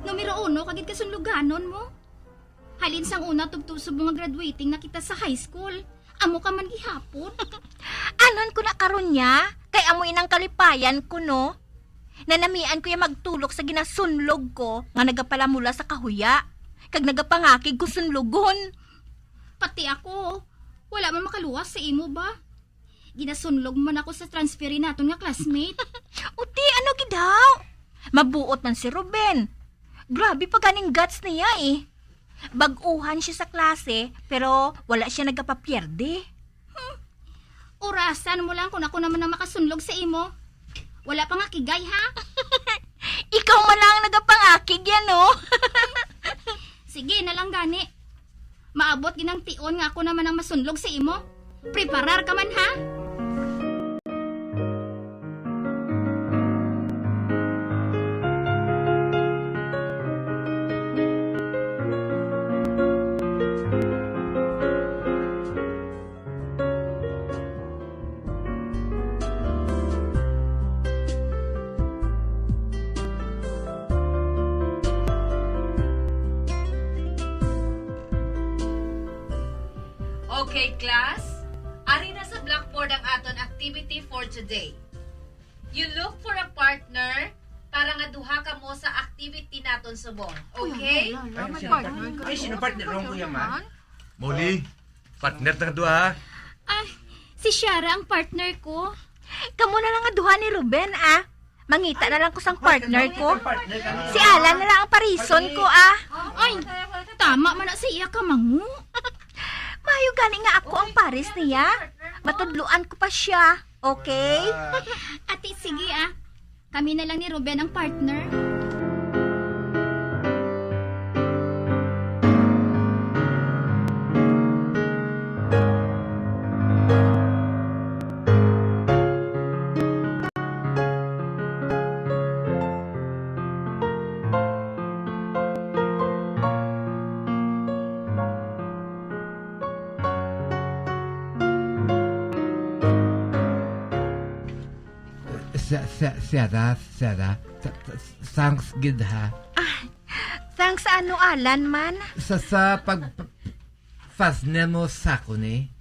Numero 1, kagid kasunluganon mo. Halin sang una tugtusog mga graduating na kita sa high school. Amo ka man gihapon. Anon ko na karon niya? Kay amoy nang kalipayan ko, no? Nanamian ko yung magtulok sa ginasunlog ko nga nagapalamula sa kahuya. Kag nagapangakig ko sunlugon. Pati ako, wala man makaluwas sa imo ba? Ginasunlog man ako sa transferi naton nga classmate. Uti, ano gidaw? Mabuot man si Ruben. Grabe pa ganing guts niya eh. Baguhan siya sa klase, pero wala siya nagpapierde. Orasan mo lang kung ako naman ang makasunlog sa imo. Wala pa nga kigay, ha? Ikaw man lang nagapangakig yan, no? Sige na lang gani. Maabot ginang tion nga ako naman ang masunlog sa imo. Preparar ka man, ha? Okay, class. Ari na sa blackboard ang aton activity for today. You look for a partner para nga duha ka mo sa activity naton subong. Okay? Ay, sino partner rong kuya man? Molly, partner tang duha. Ay, si Shara ang partner ko. Kamu na lang nga duha ni Ruben, ah. Mangita na lang ko sang partner ko. Si Alan na lang ang parison ko, ah. Ay, tama man na siya ka mangu. Mayo gani nga ako ang pares niya. Matudluan ko pa siya. Okay? Ate, sige ah. Kami na lang ni Ruben ang partner. Sarah, thanks gid ha. Thanks sa ano, Alan, man. Sa pag-fastner mo sako ni,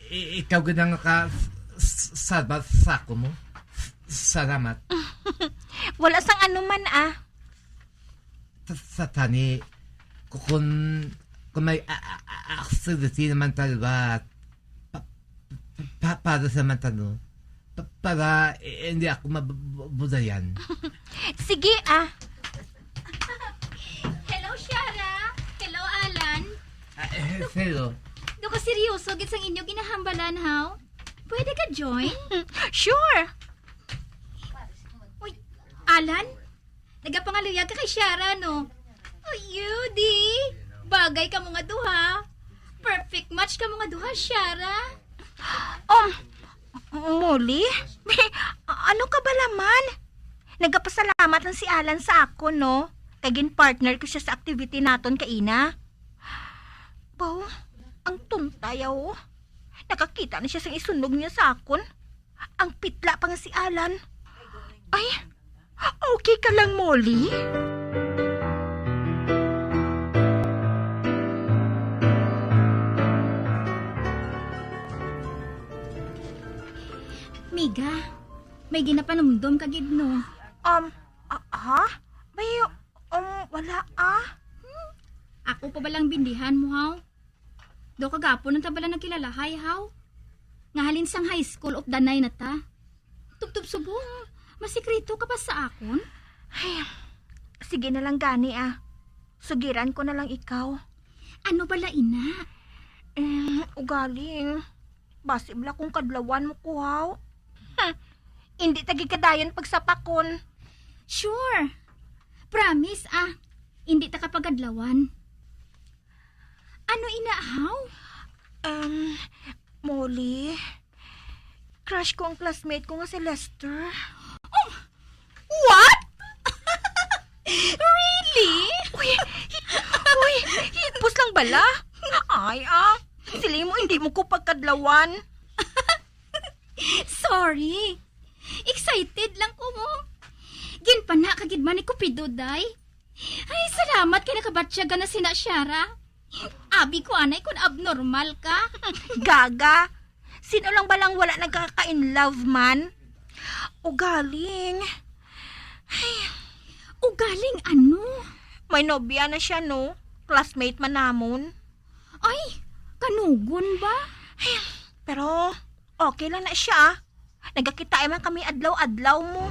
ikaw gid ang sabat sako mo. Salamat. Wala sang ano man, ah. Sa tani, kung may activity naman talaga, para sa mantano, para hindi ako mabudayan. Sige, ah. Hello, Shara. Hello, Alan. Hello. Do ka seryoso gid sang inyo ginahambalan, haw? Pwede ka join? Sure. Uy, Alan? Nagapangaluyag ka kay Shara, no? Uy, Yudi. Bagay ka mo nga duha. Perfect match ka mo nga duha, Shara. Molly? Ano ka ba laman? Nagapasalamat lang si Alan sa ako, no? Kagin partner ko siya sa activity naton kaina. Baw, ang tuntayaw. Nakakita na siya sa isunog niya sa akon. Ang pitla pa nga si Alan. Ay, okay ka lang, Molly? Miga, may ginapanumdum ka gid, no? Ha? May, wala, ah. Ako pa balang bindihan mo, haw? Do kagapon ang tabala nagkilalahay, haw? Ngahalin sang high school of Danay na ta. Tubtub subong, masikrito ka pa sa akon? Ay, sige na lang gani, ah. Sugiran ko na lang ikaw. Ano bala, ina? Ugaling. Basibla kung kadlawan mo ko, haw. Hindi tagi kadayon pagsapakon. Sure. Promise, ah. Hindi ta kapagadlawan. Ano, ina, haw? Molly, crush ko ang classmate ko nga si Lester. Oh, what? Really? Uy, hipos lang bala. Ay, sili mo hindi mo ko pagkadlawan. Sorry. Excited lang ko mo. Ginpana kagid man ni Cupido, day. Ay, salamat kay nakabatsyaga na sina Shara. Abi ko anay kung abnormal ka. Gaga. Sino lang balang wala nagkaka-in love man? Ugaling. Ay, ugaling ano? May nobya na siya, no? Classmate man namon. Ay, kanugon ba? Ay, pero okay lang na siya. Nagkakita man kami adlaw-adlaw mo.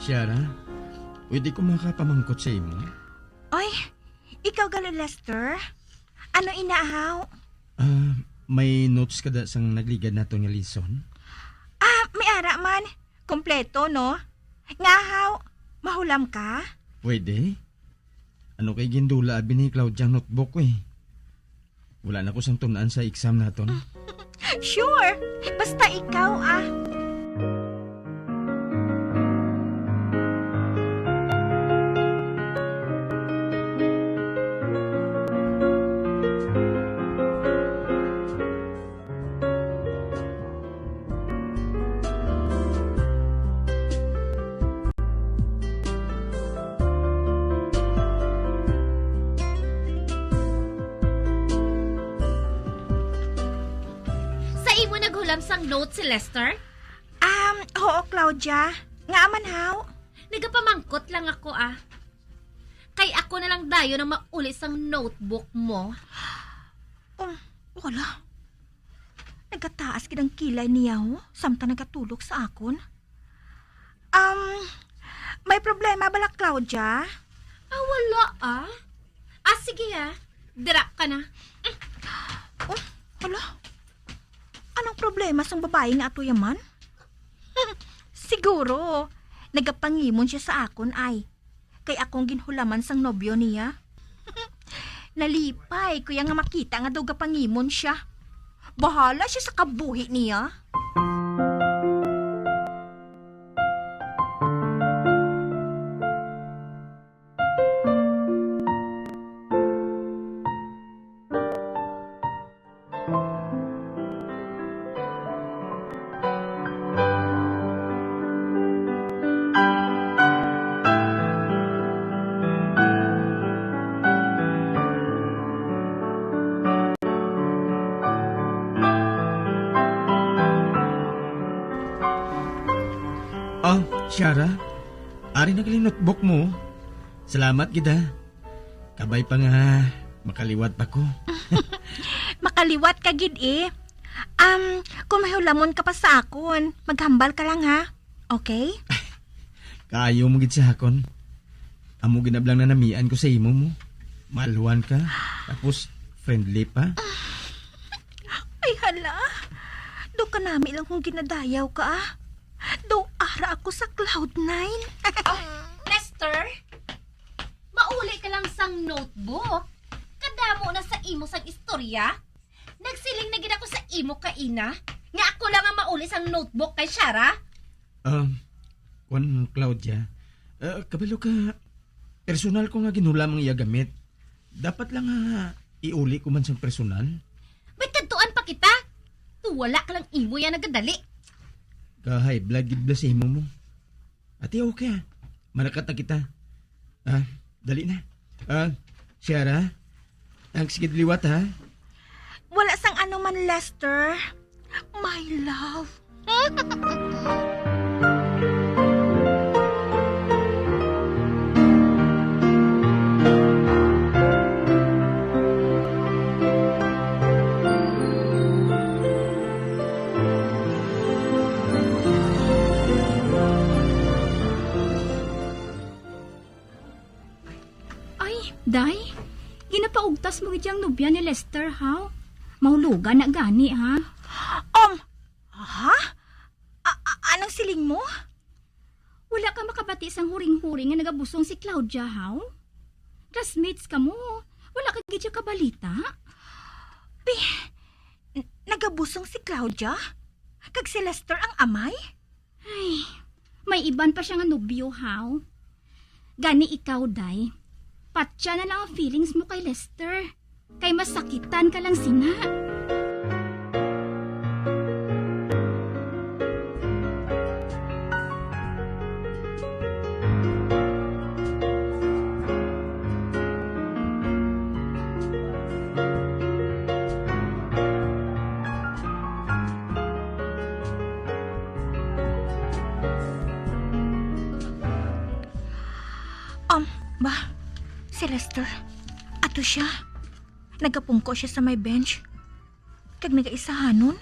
Shara, pwede ko makapamangkot sa imo? Ay, ikaw gali Lester? Ano inaahaw? May notes ka da sang nagligad nato nga lison? May ara man. Kompleto, no? Nga haw, mahulam ka? Pwede. Ano kay gindula abi ni Claudia ang notebook eh. Wala na ko sang tunaan sa exam naton. Sure, basta ikaw ah. Sang note si Lester? Oo, Claudia. Nga aman haw. Nagapamangkot lang ako ah. Kay ako na lang dayo na mauli sang notebook mo. Wala. Nagataas kidang kilay niya ho, samtang nagatulog sa akon. May problema bala, Claudia? Wala ah. Sige ah. Dira ka na. Wala. Anong problema sa babae nga ato yaman? Siguro, nagapangimon siya sa akon ay. Kay akong ginhulaman sang nobyo niya. Nalipay, kuya nga makita nga daw gapangimon siya. Bahala siya sa kabuhi niya. Shara, ari nagaling notebook mo. Salamat gida. Kabay pa nga makaliwat pa ko. Makaliwat ka gid eh. Kung mahulamon ka pa sa akon, maghambal ka lang ha. Okay? Kaayo mo gid sa akon. Amo ginablang na namian ko sa imo mo. Maluwan ka, tapos friendly pa. Ay hala. Do ka nami lang kung ginadayaw ka ah. Do ara ako sa Cloud9. Lester, mauli ka lang sang notebook. Kadamo na sa imo sang istorya. Nagsiling na gid ako sa imo kaina. Nga ako lang ang mauli sang notebook kay Shara. Claudia, kabalo ka, personal ko nga ginulam ang iya gamit. Dapat lang iuli ko man sang personal. Ba't kantuan pa kita? Wala ka lang imo yan nagadali. High blood gid sa imo mo. Ati okay ha. Manakat na kita. Dali na. Shara, ang sigid liwat ha. Wala sang ano man, Lester. My love. Day, ginapaugtas mo gid ang nobya ni Lester, ha? Mahulugan na gani, ha? Ha? Anong siling mo? Wala ka makabati sang huring-huring nga nagabusong si Claudia, ha? Classmates ka mo. Wala ka gid siya kabalita? Nagabusong si Claudia? Kag si Lester ang amay? Ay, may iban pa siya nga nobyo, ha? Gani ikaw, Day. Patya na lang ang feelings mo kay Lester. Kay masakitan ka lang sina. Si Lester, ato siya. Nagapungko siya sa may bench. Kag nagaisahan nun.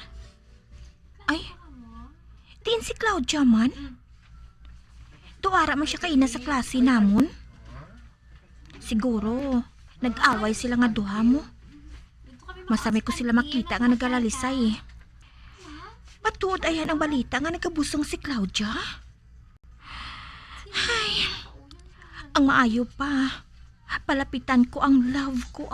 Ay, diin si Claudia man. Tuara man siya kaina sa klase namon. Siguro, nag-away sila nga duha mo. Masami ko sila makita nga nagalalisay eh. Matuod ayan ang balita nga nagkabusong si Claudia. Ay, ang maayo pa. Palapitan ko ang love ko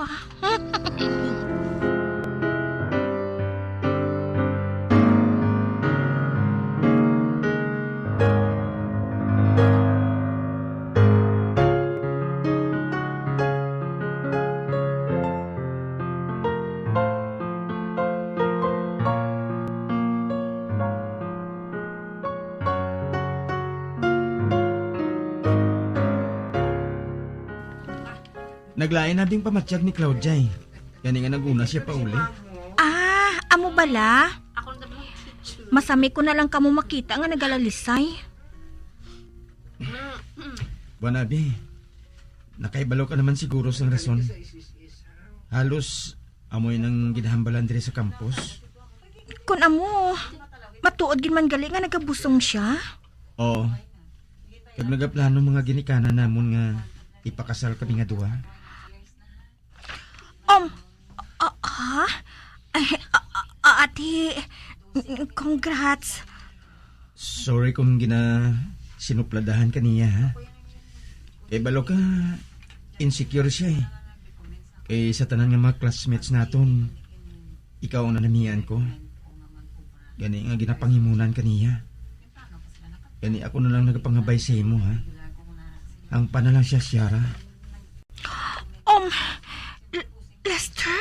Naglain na ding pamatsyag ni Claudia eh. Yan nga naguna siya pa uli. Amo bala? Masami ko na lang kamo makita nga nagalalisay. Buwanabi, nakaibalaw ka naman siguro sa rason. Halos amoy nang ginahambalan dire sa campus. Kun amo, matuod gin man gali nga nagabusong siya. Oo. Kag nagaplano mga ginikanan namon nga ipakasal kami nga duha. Ate, congrats. Sorry kung sinupladahan kaniya ha. Kay balo ka, insecure siya eh. Kay sa tanan nga mga classmates naton, ikaw ang nanamihan ko. Gani nga ginapanghimunan kaniya. Gani ako na lang nagapangabay sa imo ha. Ang panalang siya, Ciara. Lester?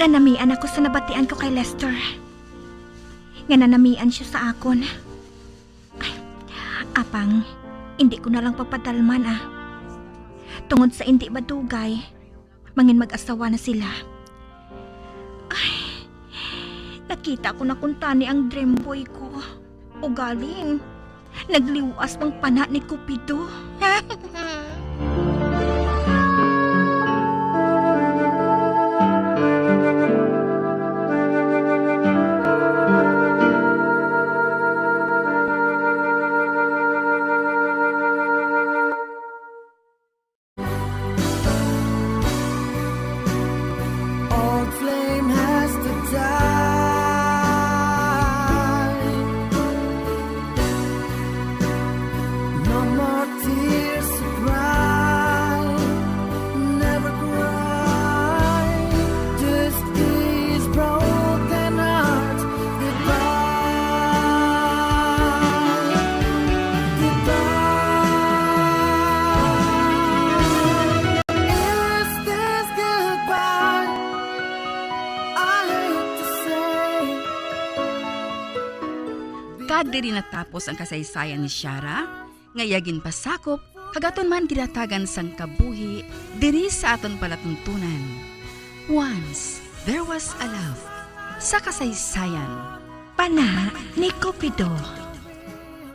Nanamian ako sa nabatian ko kay Lester. Nga nanamian siya sa akon. Ay, apang, hindi ko na lang pagpadalman Tungod sa hindi badugay, mangin mag-asawa na sila. Ay, nakita ko na kung tani ang dream boy ko. Ugaling, nagliwas pang pana ni Cupido. Diri natapos ang kasaysayan ni Ciara, ngayagin pasakop, hagaton man ginatagan sang kabuhi, diri sa aton palatuntunan. Once, there was a love. Sa kasaysayan, pana ni Cupido.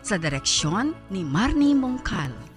Sa direksyon ni Marnie Mongcal.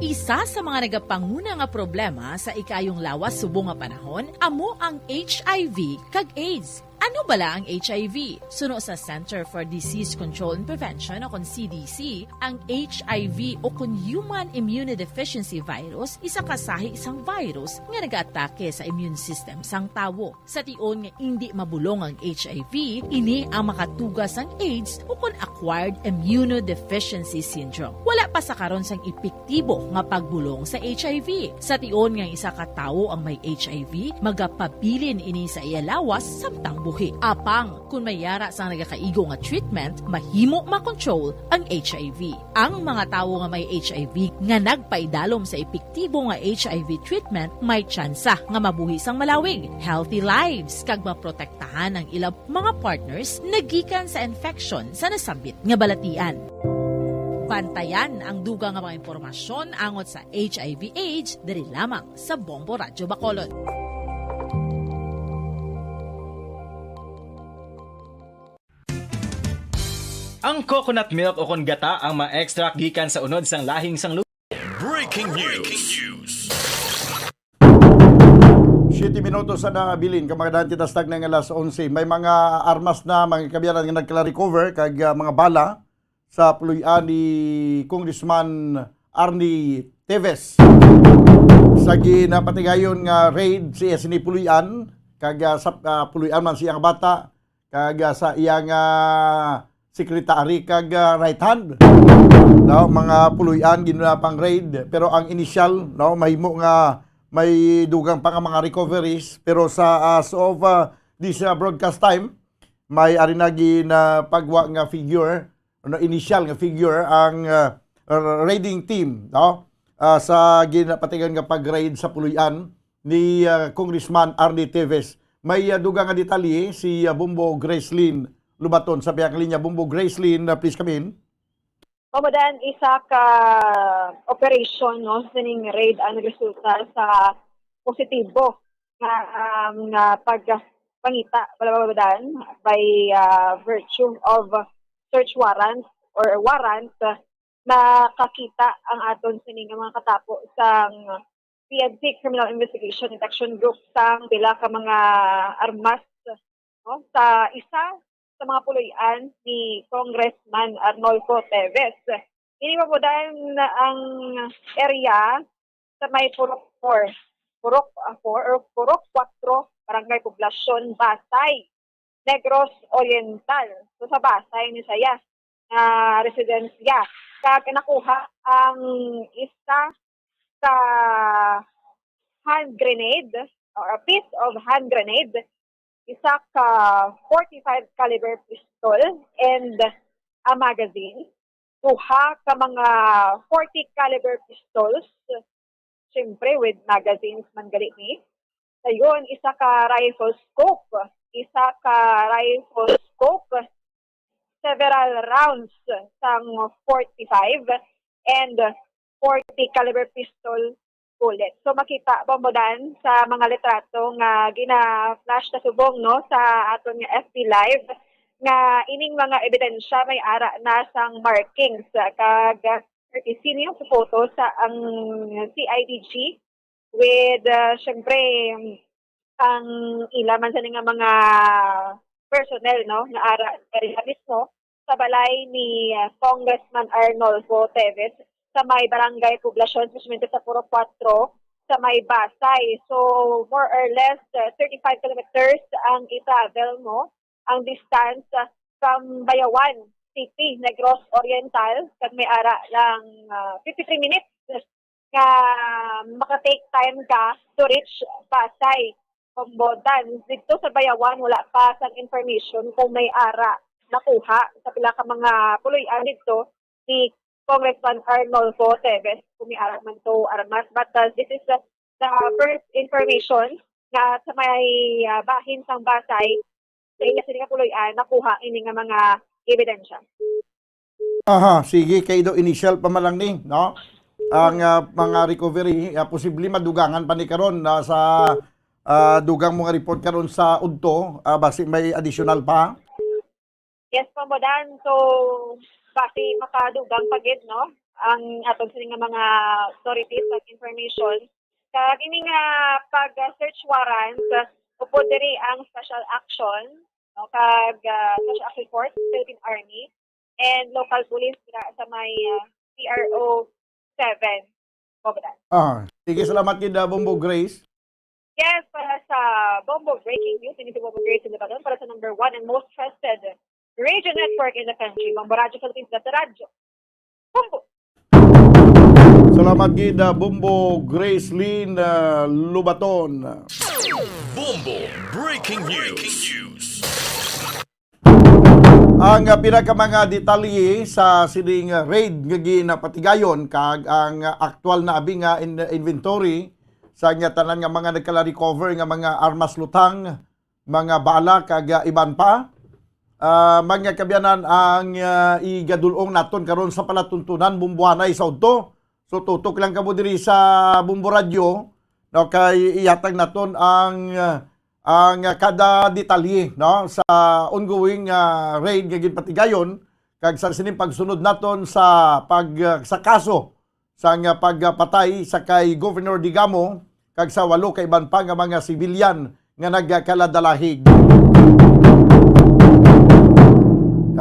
Isa sa mga nagapanguna nga problema sa ikayong lawas subong nga panahon amo ang HIV kag AIDS. Ano bala ang HIV? Suno sa Center for Disease Control and Prevention o kon CDC, ang HIV o kon Human Immunodeficiency Virus isa kasahi isang virus nga nag-atake sa immune system sang tawo. Sa tion nga hindi mabulong ang HIV, ini ang makatugas ang AIDS o kon Acquired Immunodeficiency Syndrome. Wala pa sa karon sang epektibo nga pagbulong sa HIV. Sa tion nga isa ka tawo ang may HIV, magapabilin ini sa iyalawas samtang buhi. Apang, kung mayara sa nagakaigo nga treatment, mahimo makontrol ang HIV. Ang mga tawo nga may HIV nga nagpaidalom sa epektibo nga HIV treatment, may tsansa nga mabuhi sang malawig, healthy lives, kag maprotektahan ang ilang mga partners nagikan sa infection sa nasambit nga balatian. Bantayan ang dugang nga mga impormasyon angot sa HIV/AIDS diri lamang sa Bombo Radyo Bacolod. Ang coconut milk o kon gata ang ma-extract gikan sa unod sang lahing sang lubi. Breaking news. 7 minutos na bilin kamagdaan titastag ng alas 11. May mga armas na mga kabiyaran nga nagkala-recover kag mga bala sa puluyan ni Congressman Arnie Teves. Sa ginapatigayon nga raid si SNI Puluyan kag sa puluyan man siyang bata kag sa iyang sekretary kag right hand. No, mga puluyan ginapang raid pero ang initial no mahimo nga may dugang pa nga mga recoveries pero sa as of this broadcast time may arinagi na pagwa nga figure no initial nga figure ang raiding team no sa ginapatigan nga pag-raid sa puluyan ni Congressman Arnie Teves. May dugang nga detalye si Bombo Gracelyn Lubaton sa piyang linya. Bombo Gracelyn, please come in. Pamadan, isa ka operation no sining raid ang nagresulta sa positibo nga pagpangita palabadan by virtue of search warrant or warrant nakakita ang aton sining mga katapo sang PNP Criminal Investigation Detection Group sang pila ka mga armas no sa isa sa mga puluyan ni Congressman Arnolfo Teves. Ini mabudan ang area sa may Purok 4 or Purok 4, Barangay Poblasyon, Basay, Negros Oriental. So sa Basay ni saya na residensya. Kag nakuha ang isa sa hand grenade or a piece of hand grenade, isa ka 45 caliber pistol and a magazine, duha ka mga 40 caliber pistols, syempre with magazines man gali ni. Sayon, isa ka rifle scope, several rounds sang 45 and 40 caliber pistol bullet. So makita bombodan sa mga litrato nga gina-flash na subong no sa aton nga FB Live nga ining mga ebidensya may ara na sang markings kag sino yung photo sa ang CIDG with syempre ang ilaman sa nga mga personnel no nga ara mismo sa balay ni Congressman Arnolfo Teves sa may Barangay Poblasyon, especially sa Purok 4, sa may Basay. So, more or less, 35 kilometers ang i-travel mo, ang distance from Bayawan City, Negros Oriental, kag may ara lang 53 minutes nga makatake time ka to reach Basay, Pambodan. Dito sa Bayawan, wala pa sang information kung may ara nakuha sa pila ka mga puluyan dito ni Congressman Arnolfo Teves, kumiarap man to armas. But this is the first information na sa may bahin sang Basay, sa iya sila kapuloyan, nakuha ini nga mga ebidensya. Aha, sige, kay do initial pa man lang ni, no? Ang mga recovery, posible madugangan pa ni karon sa dugang mga report karon sa udto, basi may additional pa. Yes, Pambodan. So, basi makadugang pagid no ang atong sining mga authorities at information kag ini nga pag search warrant upod diri ang special action no kag special action force Philippine Army and local police sa may PRO 7 Bobodan. Sige, salamat gid Bombo Grace. Yes, para sa Bombo Breaking News, ini si Bombo Grace in Lebanon para sa number 1 and most trusted radio network in the country, Bombo Radyo Philippines, Data Radyo. Bombo! Salamat gid Bombo Gracelyn Lubaton. Bombo Breaking News. Ang pinaka mga detalye sa sining raid nga ginapatigayon kag ang aktual na abi nga inventory sa nga tanan nga mga nagkala recover nga mga armas lutang, mga bala kag iban pa. mga kabyanan ang igadulong naton karon sa palatuntunan bumbuanay sa udto. So tutok lang kamo diri sa Bumbo Radio no kay iyatag naton ang kada detalye no sa ongoing raid nga ginpatigayon kag sa sining pagsunod naton sa sa kaso sa pagpatay sa kay Governor Digamo kag sa 8 ka iban pa nga mga sibilyan nga nagkaladalahig. 2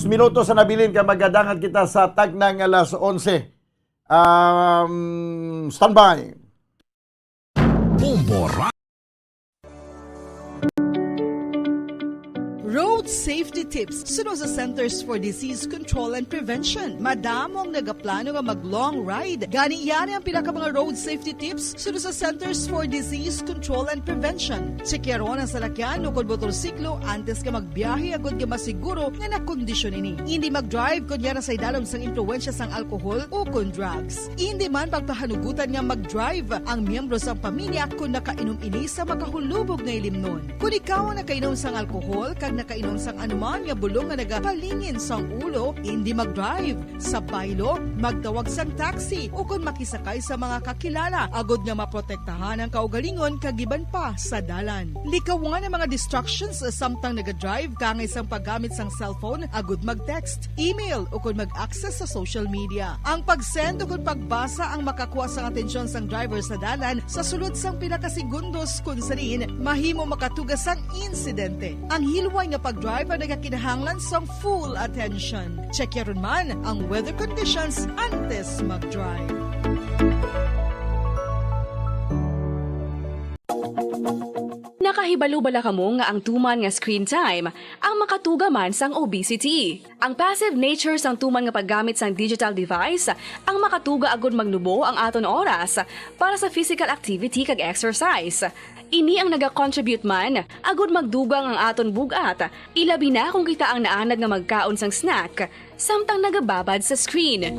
minutos sa nabilin kay magadangan kita sa tag ng alas 11. Standby. Bumbo Road safety tips sunod sa Centers for Disease Control and Prevention. Madamong nagaplano nga mag-long ride. Gani iyan ang pinaka mga road safety tips sunod sa Centers for Disease Control and Prevention. Sekyaron ang salakyan o kung motorsiklo antes ka magbiyahe agad ka masiguro nga nakondisyon ini. Hindi mag-drive kung yan sa idalom sang impluensya sang alkohol o kung drugs. Hindi man pagpahanugutan nga mag-drive ang miyembro sang pamilya kung nakainom ini sa makahulubog na ilimnon. Kung ikaw ang nakainom sang alkohol kag nakainom sang anuman nga bulong nga nagapalingin sang ulo, hindi mag-drive. Sa baylo, magtawag sang taxi o kung makisakay sa mga kakilala, agod nga maprotektahan ang kaugalingon kagiban pa sa dalan. Likawan ang mga distractions samtang naga-drive kangay sang paggamit sang cellphone, agod mag-text, email o kung mag-access sa social media. Ang pag-send o kung pagbasa ang makakuha sang atensyon sang driver sa dalan sa sulod sang pinakasegundos kung sanin mahimo makatugas sang insidente. Ang hilway nga pag-drive ang nagakinahanglan sang full attention. Check yaron man ang weather conditions antes mag-drive. Nakahibalo bala kamo nga ang tuman nga screen time ang makatuga man sang obesity. Ang passive nature sang tuman nga paggamit sang digital device ang makatuga agud magnubo ang aton oras para sa physical activity kag exercise. Ini ang naga-contribute man agud magdugang ang aton bugat. Ilabi na kung kita ang naanad nga magkaon sang snack samtang nagababad sa screen.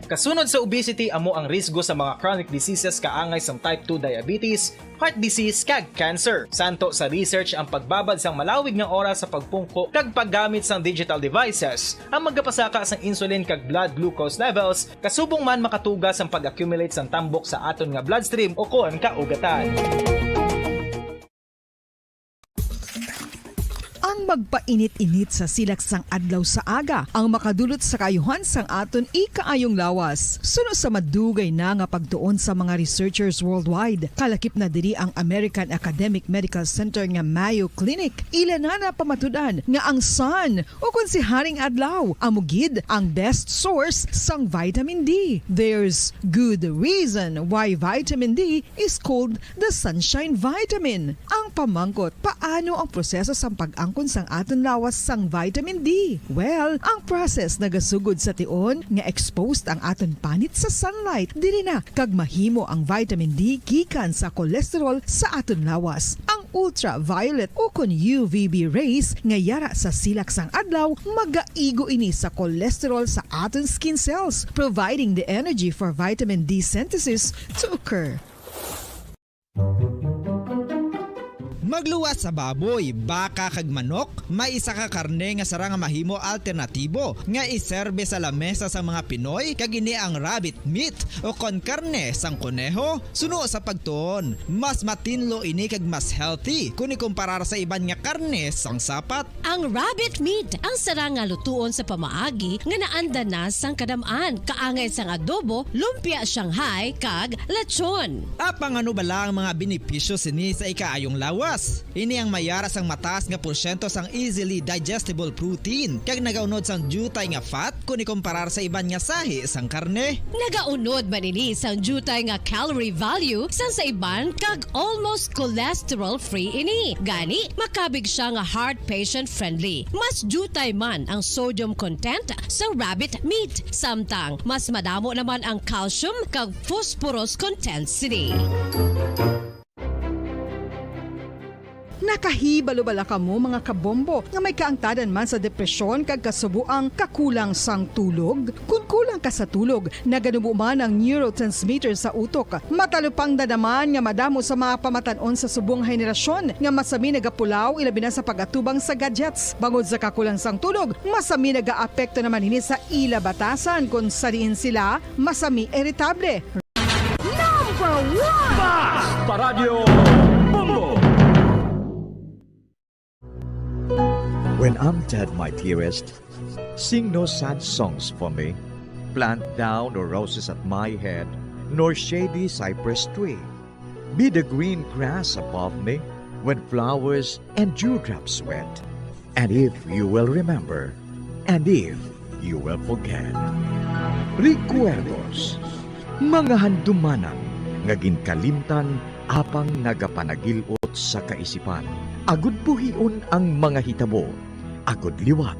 Kasunod sa obesity amo ang risgo sa mga chronic diseases kaangay sang type 2 diabetes, heart disease kag cancer. Santo sa research ang pagbabad sang malawig nga oras sa pagpungko kag paggamit sang digital devices ang magapasaka sang insulin kag blood glucose levels kasubong man makatugas ang pag-accumulate sang tambok sa aton nga bloodstream o kon kaugatan. Ang magpainit-init sa silak sang adlaw sa aga ang makadulot sa kayuhan sang aton ikaayong lawas. Suno sa madugay na nga pagtuon sa mga researchers worldwide, kalakip na diri ang American Academic Medical Center nga Mayo Clinic. Ilan na pamatudan nga ang sun o kung si Haring Adlaw amugid ang best source sang vitamin D. There's good reason why vitamin D is called the sunshine vitamin. Ang pamangkot, paano ang proseso sang pag-angkon sang aton lawas sang vitamin D? Well, ang process nagasugod sa tion nga exposed ang aton panit sa sunlight dili na kag mahimo ang vitamin D gikan sa cholesterol sa aton lawas. Ang ultraviolet o kun UVB rays nga yara sa silak sang adlaw magaigo ini sa cholesterol sa aton skin cells, providing the energy for vitamin D synthesis to occur. Magluwas sa baboy, baka kag manok, may isa ka karne nga sara nga mahimo alternatibo nga iserbe sa lamesa sa mga Pinoy kag ini ang rabbit meat o kon karne sang kuneho. Suno sa pagtuon, mas matinlo ini kag mas healthy kung ikumparar sa iban nga karne sang sapat. Ang rabbit meat ang sara nga lutuon sa pamaagi nga naanda na sang kadamaan, kaangay sang adobo, lumpia Shanghai kag lechon. Apang ano bala ang mga benepisyo sini sa ikaayong lawas? Ini ang mayara sang mataas nga porsyento sang easily digestible protein kag nagaunod sang jutay nga fat kung ikumparar sa iban nga sahi sang karne. Nagaunod man ini sang jutay nga calorie value sang sa iban kag almost cholesterol free ini. Gani makabig siya nga heart patient friendly. Mas jutay man ang sodium content sa rabbit meat, samtang mas madamo naman ang calcium kag phosphorus content sini. Nakahibalo bala kamo mga kabombo nga may kaangtadan man sa depresyon kag kasubuang kakulang sang tulog? Kung kulang ka sa tulog, naganubo man ang neurotransmitter sa utok. Matalupang dadaman nga madamo sa mga pamatanon sa subong henerasyon nga masami nagapulaw ilabi na sa pagatubang sa gadgets. Bangod sa kakulang sang tulog, masami nagaapekto naman ini sa ila batasan kung sariin sila masami irritable. Number 1! Basta Radio Bombo! When I'm dead, my dearest, sing no sad songs for me. Plant down no roses at my head, nor shady cypress tree. Be the green grass above me when flowers and dewdrops wet. And if you will remember, and if you will forget. Recuerdos, mga handumanan, nga ginkalimtan apang nagapanagilot sa kaisipan. Agud buhion ang mga hitabo, agud liwat,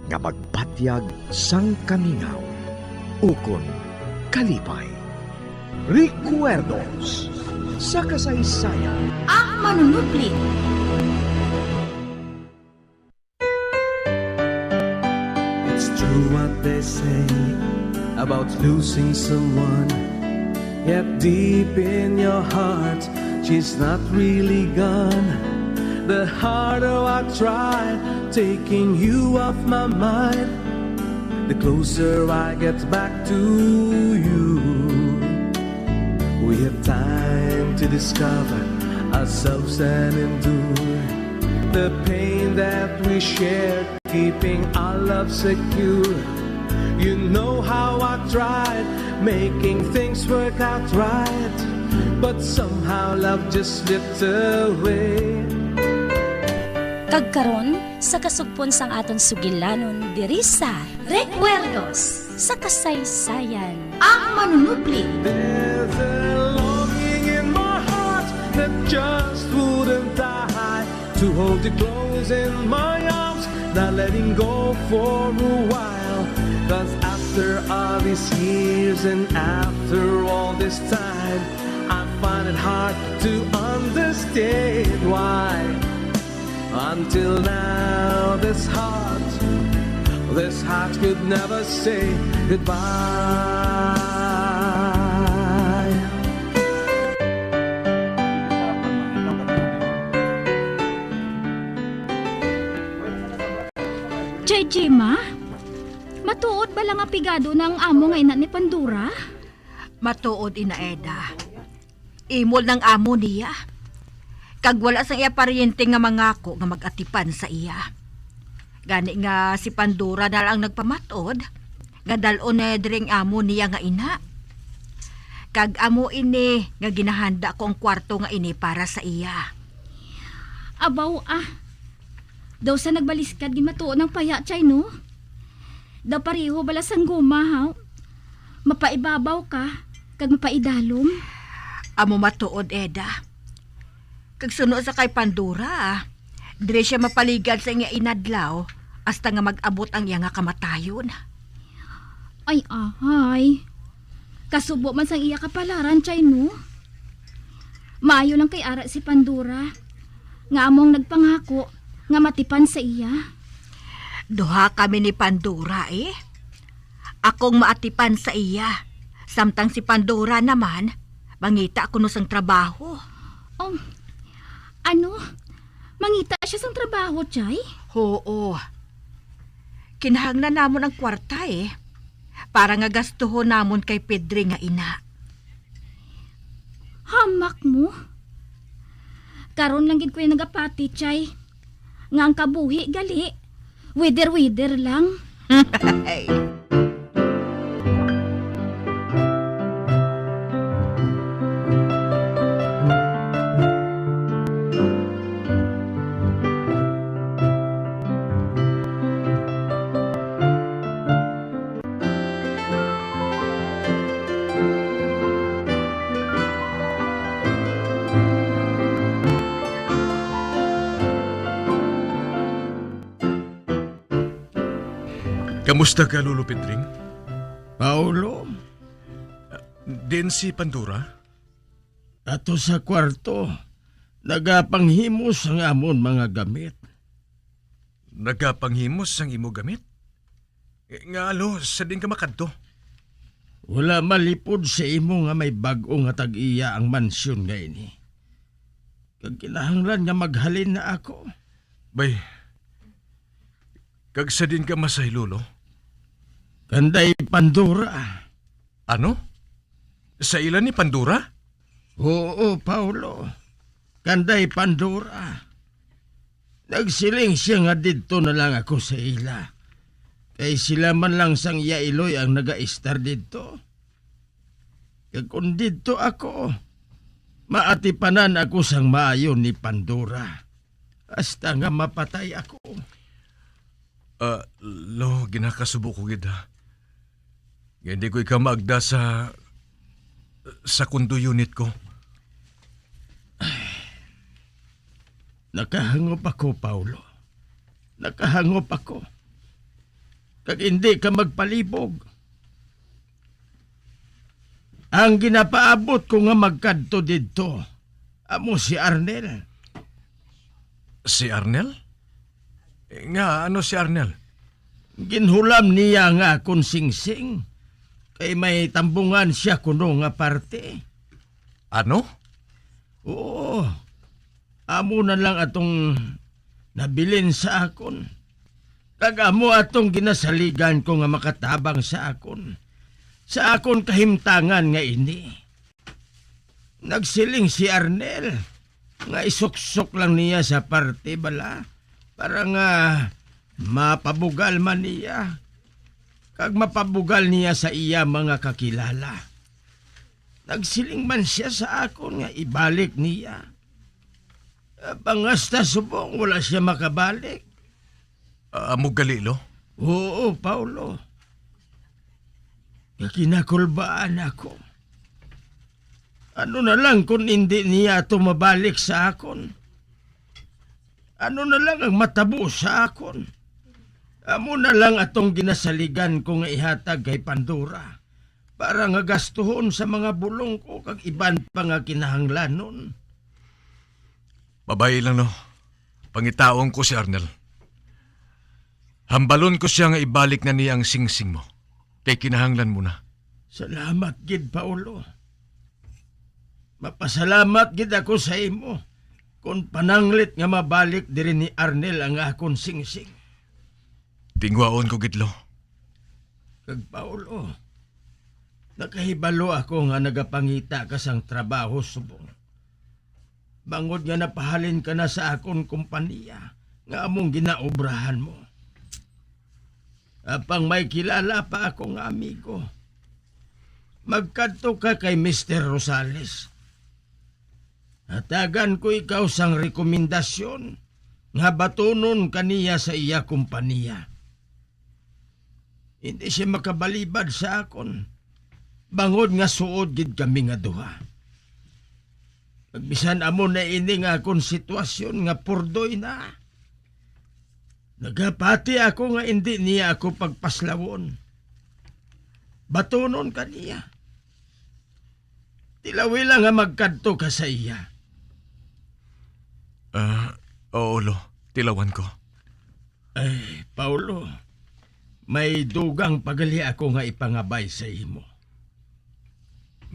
nga magpatyag sang kamingaw. Ukon kalipay. Recuerdos sa kasaysayan. Ang manunubli. It's true what they say about losing someone. Yet deep in your heart, she's not really gone. The harder I try taking you off my mind, the closer I get back to you. We have time to discover ourselves and endure the pain that we shared, keeping our love secure. You know how I tried making things work out right, but somehow love just slipped away. Kagkaron sa kasugpon sang aton sugilanon diri sa Recuerdos sa kasaysayan. Ang manunubli. There's a longing in my heart that just wouldn't die, to hold you close in my arms, not letting go for a while. 'Cause after all these years and after all this time, I find it hard to understand why. Until now, this heart could never say goodbye. JJ ma? Matuod ba lang apigado ng amo nga ina ni Pandura? Matuod ina Eda. Imol ng amo niya. Kag wala sang iya paryente nga mangako nga magatipan sa iya. Gani nga si Pandura na lang nagpamatod, nga dalon na diring amo niya nga ina. Kag amo ini nga ginahanda ko ang kwarto nga ini para sa iya. Abaw Daw sa nagbaliskad gimatuon ng paya chay no? Daw pariho bala sang gumahaw. Mapaibabaw ka, kag mapaidalom. Amo matuod Eda. Kag suno sa kay Pandura, dire siya mapaligad sa iya inadlaw hasta nga mag-abot ang iya nga kamatayon. Ay ahay. Kasubo man sang iya kapalaran chay no? Maayo lang kay ara si Pandura. Nga among nagpangako nga matipan sa iya. Duha kami ni Pandura Akong maatipan sa iya. Samtang si Pandura naman, mangita ko no sang trabaho. Ano? Mangita siya sang trabaho, Chay? Oo. Kinahanglan namon ang kwarta para nga gastuhon namon kay Pedri nga ina. Hamak mo? Karon lang gid ko yung nagapati, Chay. Nga ang kabuhi, gali. Wither lang. Kamusta ka, Lolo Pedring? Paulo? Din si Pandura? Ato sa kwarto. Nagapanghimos ang amon mga gamit. Nagapanghimos ang imo gamit? Nga alo, sa din ka makadto. Wala malipod sa imo nga may bag-o nga tag-iya ang mansyon nga ini. Kag kinahanglan nga maghalin na ako. Bay, kag sa din ka masaylulo? Kanday Pandora. Ano? Sa ilan ni Pandora? Oo, Paulo. Kanday Pandora. Nagsiling siya nga dito na lang ako sa ila. Kay sila man lang sang Yailoy ang naga-star dito. Kag kung dito ako, maatipanan ako sang maayo ni Pandora. Hasta nga mapatay ako. Lo, ginakasubo ko gid ha. Hindi ko ikaw maagda sa kundo unit ko. Nakahangop ako, Paulo. Nakahangop ako. Kag hindi ka magpalibog. Ang ginapaabot ko nga magkadto dito, amo si Arnel. Si Arnel? Nga, ano si Arnel? Ginhulam niya nga akong singsing. Kay may tambungan siya kuno nga parte. Ano? Oo. Amo na lang atong nabilin sa akon. Kag amo atong ginasaligan ko nga makatabang sa akon. Sa akon kahimtangan nga ini. Nagsiling si Arnel nga isuksok lang niya sa parte bala para nga mapabugal man niya. Kag mapabugal niya sa iya mga kakilala. Nagsiling man siya sa akon nga ibalik niya. Pangasta subong wala siya makabalik. Amo galilo? Oo, Paulo. Kinakulbaan ako. Ano na lang kung hindi niya ito mabalik sa akon? Ano na lang ang matabo sa akon? Amo na lang atong ginasaligan ko nga ihatag kay Pandora para nga gastuhon sa mga bulong ko kag iban pa nga kinahanglanon. Babae lang no. Pangitaong ko si Arnel. Hambalon ko siya nga ibalik na niya ang singsing mo. Kay kinahanglan mo na. Salamat gid, Paulo. Mapasalamat gid ako sa imo kung pananglit nga mabalik diri ni Arnel ang akong singsing. Tingwaon ko gidlo. Kag Paulo, nakahibalo ako nga nagapangita ka sang trabaho subong. Bangod nga napahalin ka na sa akong kumpanya nga among ginaobrahan mo. Apang may kilala pa akong amigo. Magkadto ka kay Mr. Rosales. Hatagan ko ikaw sang rekomendasyon nga batunon kaniya sa iya kumpanya. Hindi siya makabalibad sa akon. Bangod nga suod gid kami nga duha. Pagbisan amo na ini nga akong sitwasyon nga purdoy na. Nagapati ako nga hindi niya ako pagpaslawon. Batunon ka niya. Tilawi lang nga magkadto ka sa iya. Oo, Lo. Tilawan ko. Ay, Paulo, may dugang pagali ako nga ipangabay sa imo.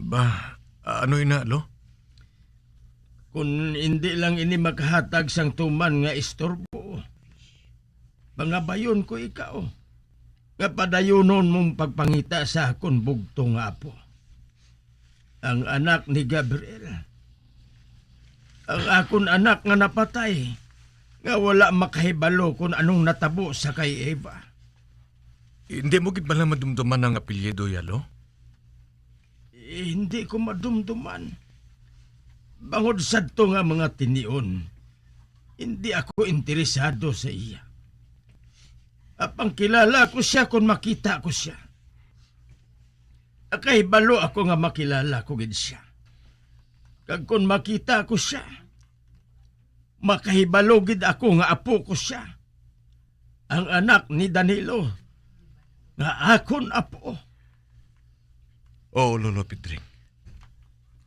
Ba, ano ina, Lo? Kung hindi lang ini makahatag sang tuman nga istorbo, pangabayon ko ikaw. Nga padayonon mong pagpangita sa akon bugto nga apo. Ang anak ni Gabriel. Ang akon anak nga napatay. Nga wala makahibalo kung anong natabo sa kay Eva. Hindi mo gid ba lang madumduman ang apelyido, Yalo? Hindi ko madumduman. Bangod sadto nga mga tinion, hindi ako interesado sa iya. Apang kilala ko siya kung makita ko siya. Nakahibalo ako nga makilala ko gid siya. Kag kung makita ko siya, makahibalo gid ako nga apo ko siya. Ang anak ni Danilo, nga akon apo. Oo, Lolo Pedring.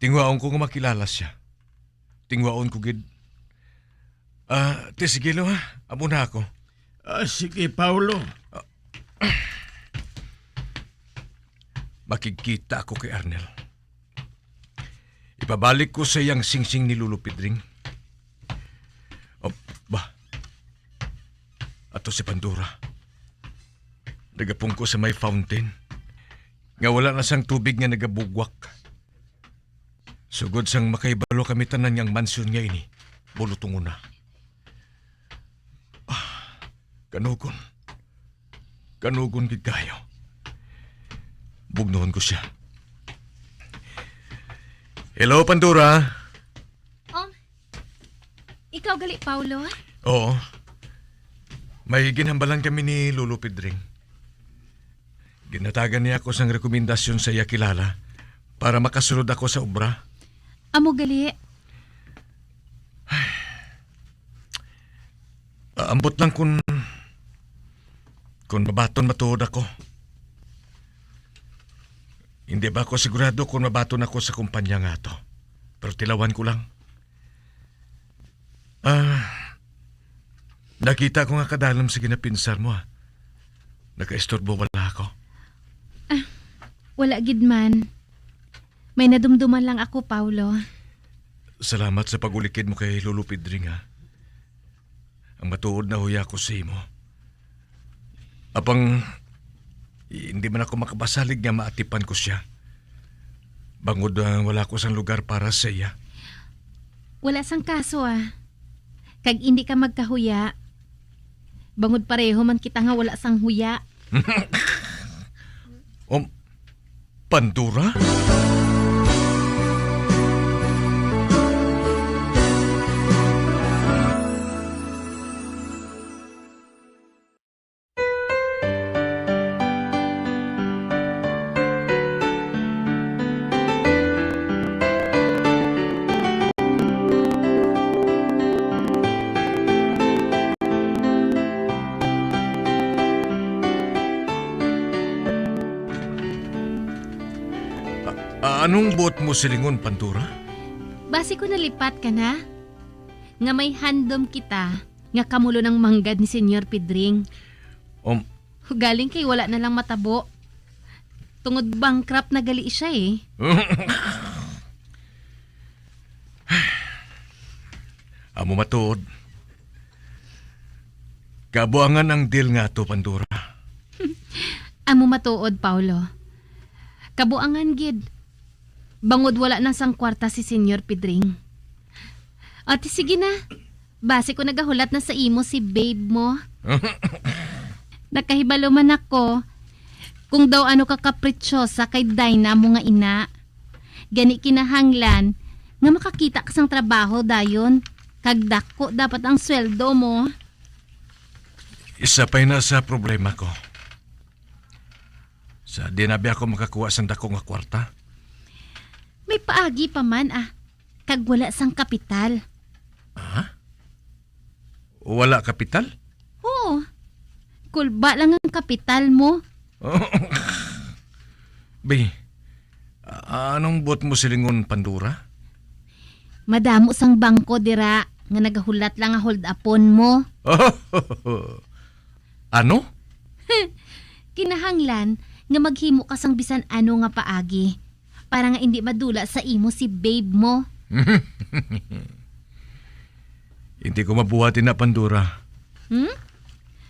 Tingwaon ko nga makilala siya. Tingwaon ko gid Sige lo ha. Amo na ako. Sige, Paulo. Makikita ako kay Arnel. Ipabalik ko sa iyang singsing ni Lolo Pidring. Ato si Pandora. Nagapong ko sa may fountain. Nga wala na sang tubig nga nagabugwak. Sugod sang makaibalo kami tanan niyang mansyon nga ini. Bulutong una. Kanugon. Kanugon gid kayo. Bugnoon ko siya. Hello, Pandora. Ikaw gali, Paulo? Oo. May ginhambalan kami ni Lolo Pidring. Ginatagan niya ako sang rekomendasyon sa iya kilala para makasunod ako sa obra. Amo gali. Ambot lang kung mabaton matuod ako. Hindi ba ako sigurado kung mabaton ako sa kumpanya nga to? Pero tilawan ko lang. Nakita ko nga kadalam sa ginapinsar mo. Nakaistorbo wala ako. Wala gid man. May nadumduman lang ako, Paulo. Salamat sa pagulikid mo kay Lolo Pidring ha. Ang matuod na huya ko sa imo. Apang hindi man ako makabasalig nga maatipan ko siya. Bangod wala ko sang lugar para sa iya. Wala sang kaso Kag hindi ka magkahuya. Bangod pareho man kita nga wala sang huya. Pandora? Anong buot mo silingon, Pandora? Basi ko nalipat ka na. Nga may handom kita, nga kamulo ng manggad ni Senyor Pidring. Galing kay wala na lang matabo. Tungod bankrupt na gali siya Amo matuod. Kabuangan ang deal nga to, Pandora. Amo matuod, Paulo. Kabuangan gid. Bangod wala na sang kwarta si Senyor Pidring. Ate sige na. Base ko nagahulat na sa imo si babe mo. Nakahibalo man ako kung daw ano ka kapritsosa kay Dinah mo nga ina. Gani kinahanglan nga makakita ka sang trabaho dayon. Kagdako dapat ang sweldo mo. Isa pa'y nasa problema ko. Sa di na ba ako makakuha sang dako nga kwarta? May paagi pa man kag wala sang kapital. Wala kapital? Oo. Kulba lang ang kapital mo. Bay, anong buot mo silingon, Pandora? Madamo sang bangko dira nga nagahulat lang nga hold upon mo. Ano? Kinahanglan nga maghimo ka sang bisan ano nga paagi para nga hindi madula sa imo si babe mo. Hindi ko mabuhatin na, Pandora.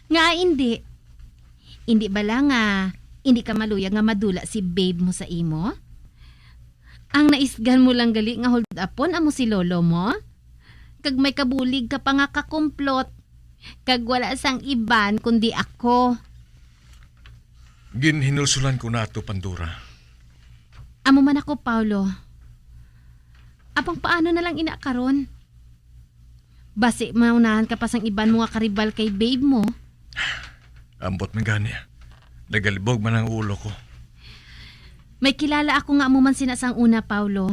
Nga hindi. Hindi ba lang hindi ka maluyag nga madula si babe mo sa imo? Ang naisgan mo lang gali nga hold upon amo si lolo mo? Kag may kabulig ka pa nga kakumplot. Kag wala sang iban kundi ako. Ginhinulsulan ko na ito, Pandora. Amo man ako, Paulo. Apang paano na lang inakaron? Basi maunahan ka pa sang iban mo nga karibal kay babe mo. Ambot man gani. Nagalibog man ang ulo ko. May kilala ako nga amo man sinasang una, Paulo.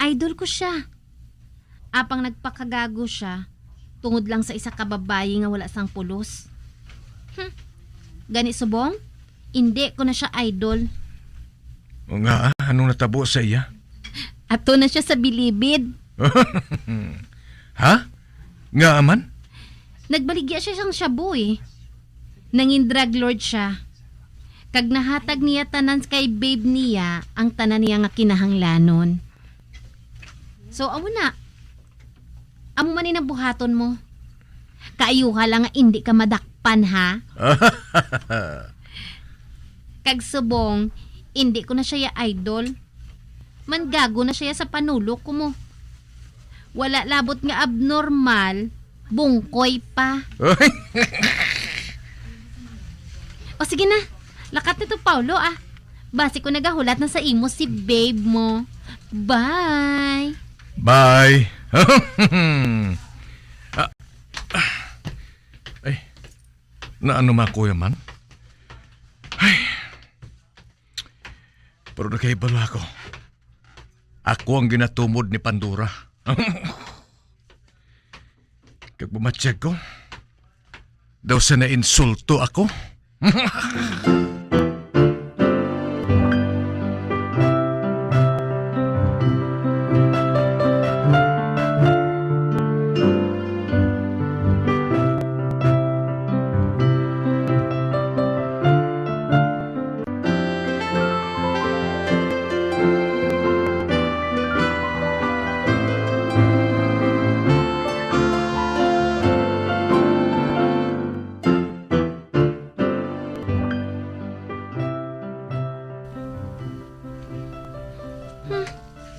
Idol ko siya. Apang nagpakagago siya, tungod lang sa isa ka babae nga wala sang pulos. Gani subong? Hindi ko na siya idol. O nga, anong natabo sa iya? Ato na siya sa bilibid. Ha? Nga aman? Nagbaligya siya siyang shabu eh. Nangin drug lord siya. Kag nahatag niya tanan kay babe niya ang tanan niya nga kinahanglanon. So amo na. Amo man ang buhaton mo. Kaayuha lang nga hindi ka madakpan ha. Kag subong, hindi ko na siya idol. Mangago na siya sa panulok ko mo. Wala labot nga abnormal, bungkoy pa. O sige na, lakat nito Paulo ah. Basi ko nagahulat na sa imo si babe mo. Bye! Bye! Ay, naano ma kuya man? Ay, pero nakaibala ako. Ako ang ginatumod ni Pandora. Kag bumatsyag ko, daw sa na-insulto ako.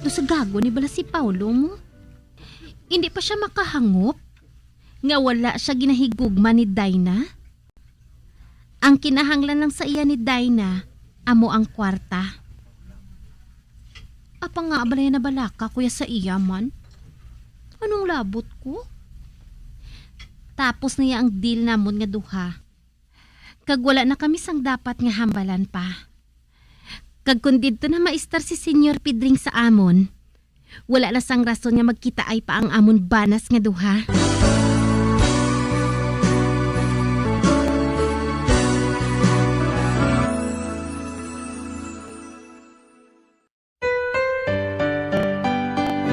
Sa gago ni bala si Paulo mo. Hindi pa siya makahangop. Nga wala siya ginahigugma ni Dina. Ang kinahanglan lang sa iya ni Dina, amo ang kwarta. Apa nga abalay na balaka kuya sa iya man? Anong labot ko? Tapos niya ang deal namon nga duha. Kag wala na kami sang dapat nga hambalan pa. Kag kung dito na maistar si Senyor Pidring sa amon, wala na sang rason nga magkita ay pa ang amon banas nga duha.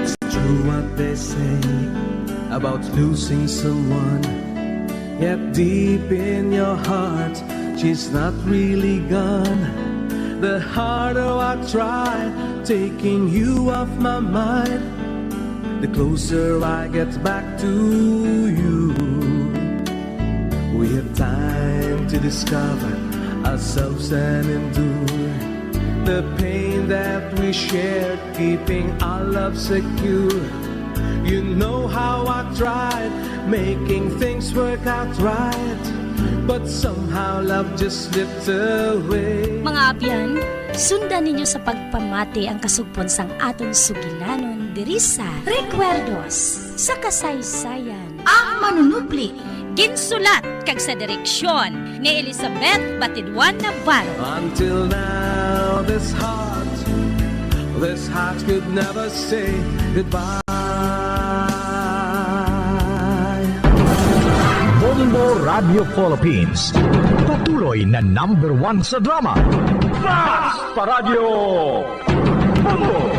It's true what they say about losing someone, yet deep in your heart, she's not really gone. The harder I try taking you off my mind, the closer I get back to you. We have time to discover ourselves and endure the pain that we shared, keeping our love secure. You know how I tried making things work out right, but somehow love just slipped away. Mga abyan, sundan ninyo sa pagpamati ang kasugpon sang aton sugilanon diri sa Recuerdos sa Kasaysayan. Ang manunubli, ginsulat kag sa direksyon ni Elizabeth Batidwan Navarro. Until now, this heart could never say goodbye. Bombo Radio Philippines. Patuloy na #1 sa drama. Fast Paradyo Bombo!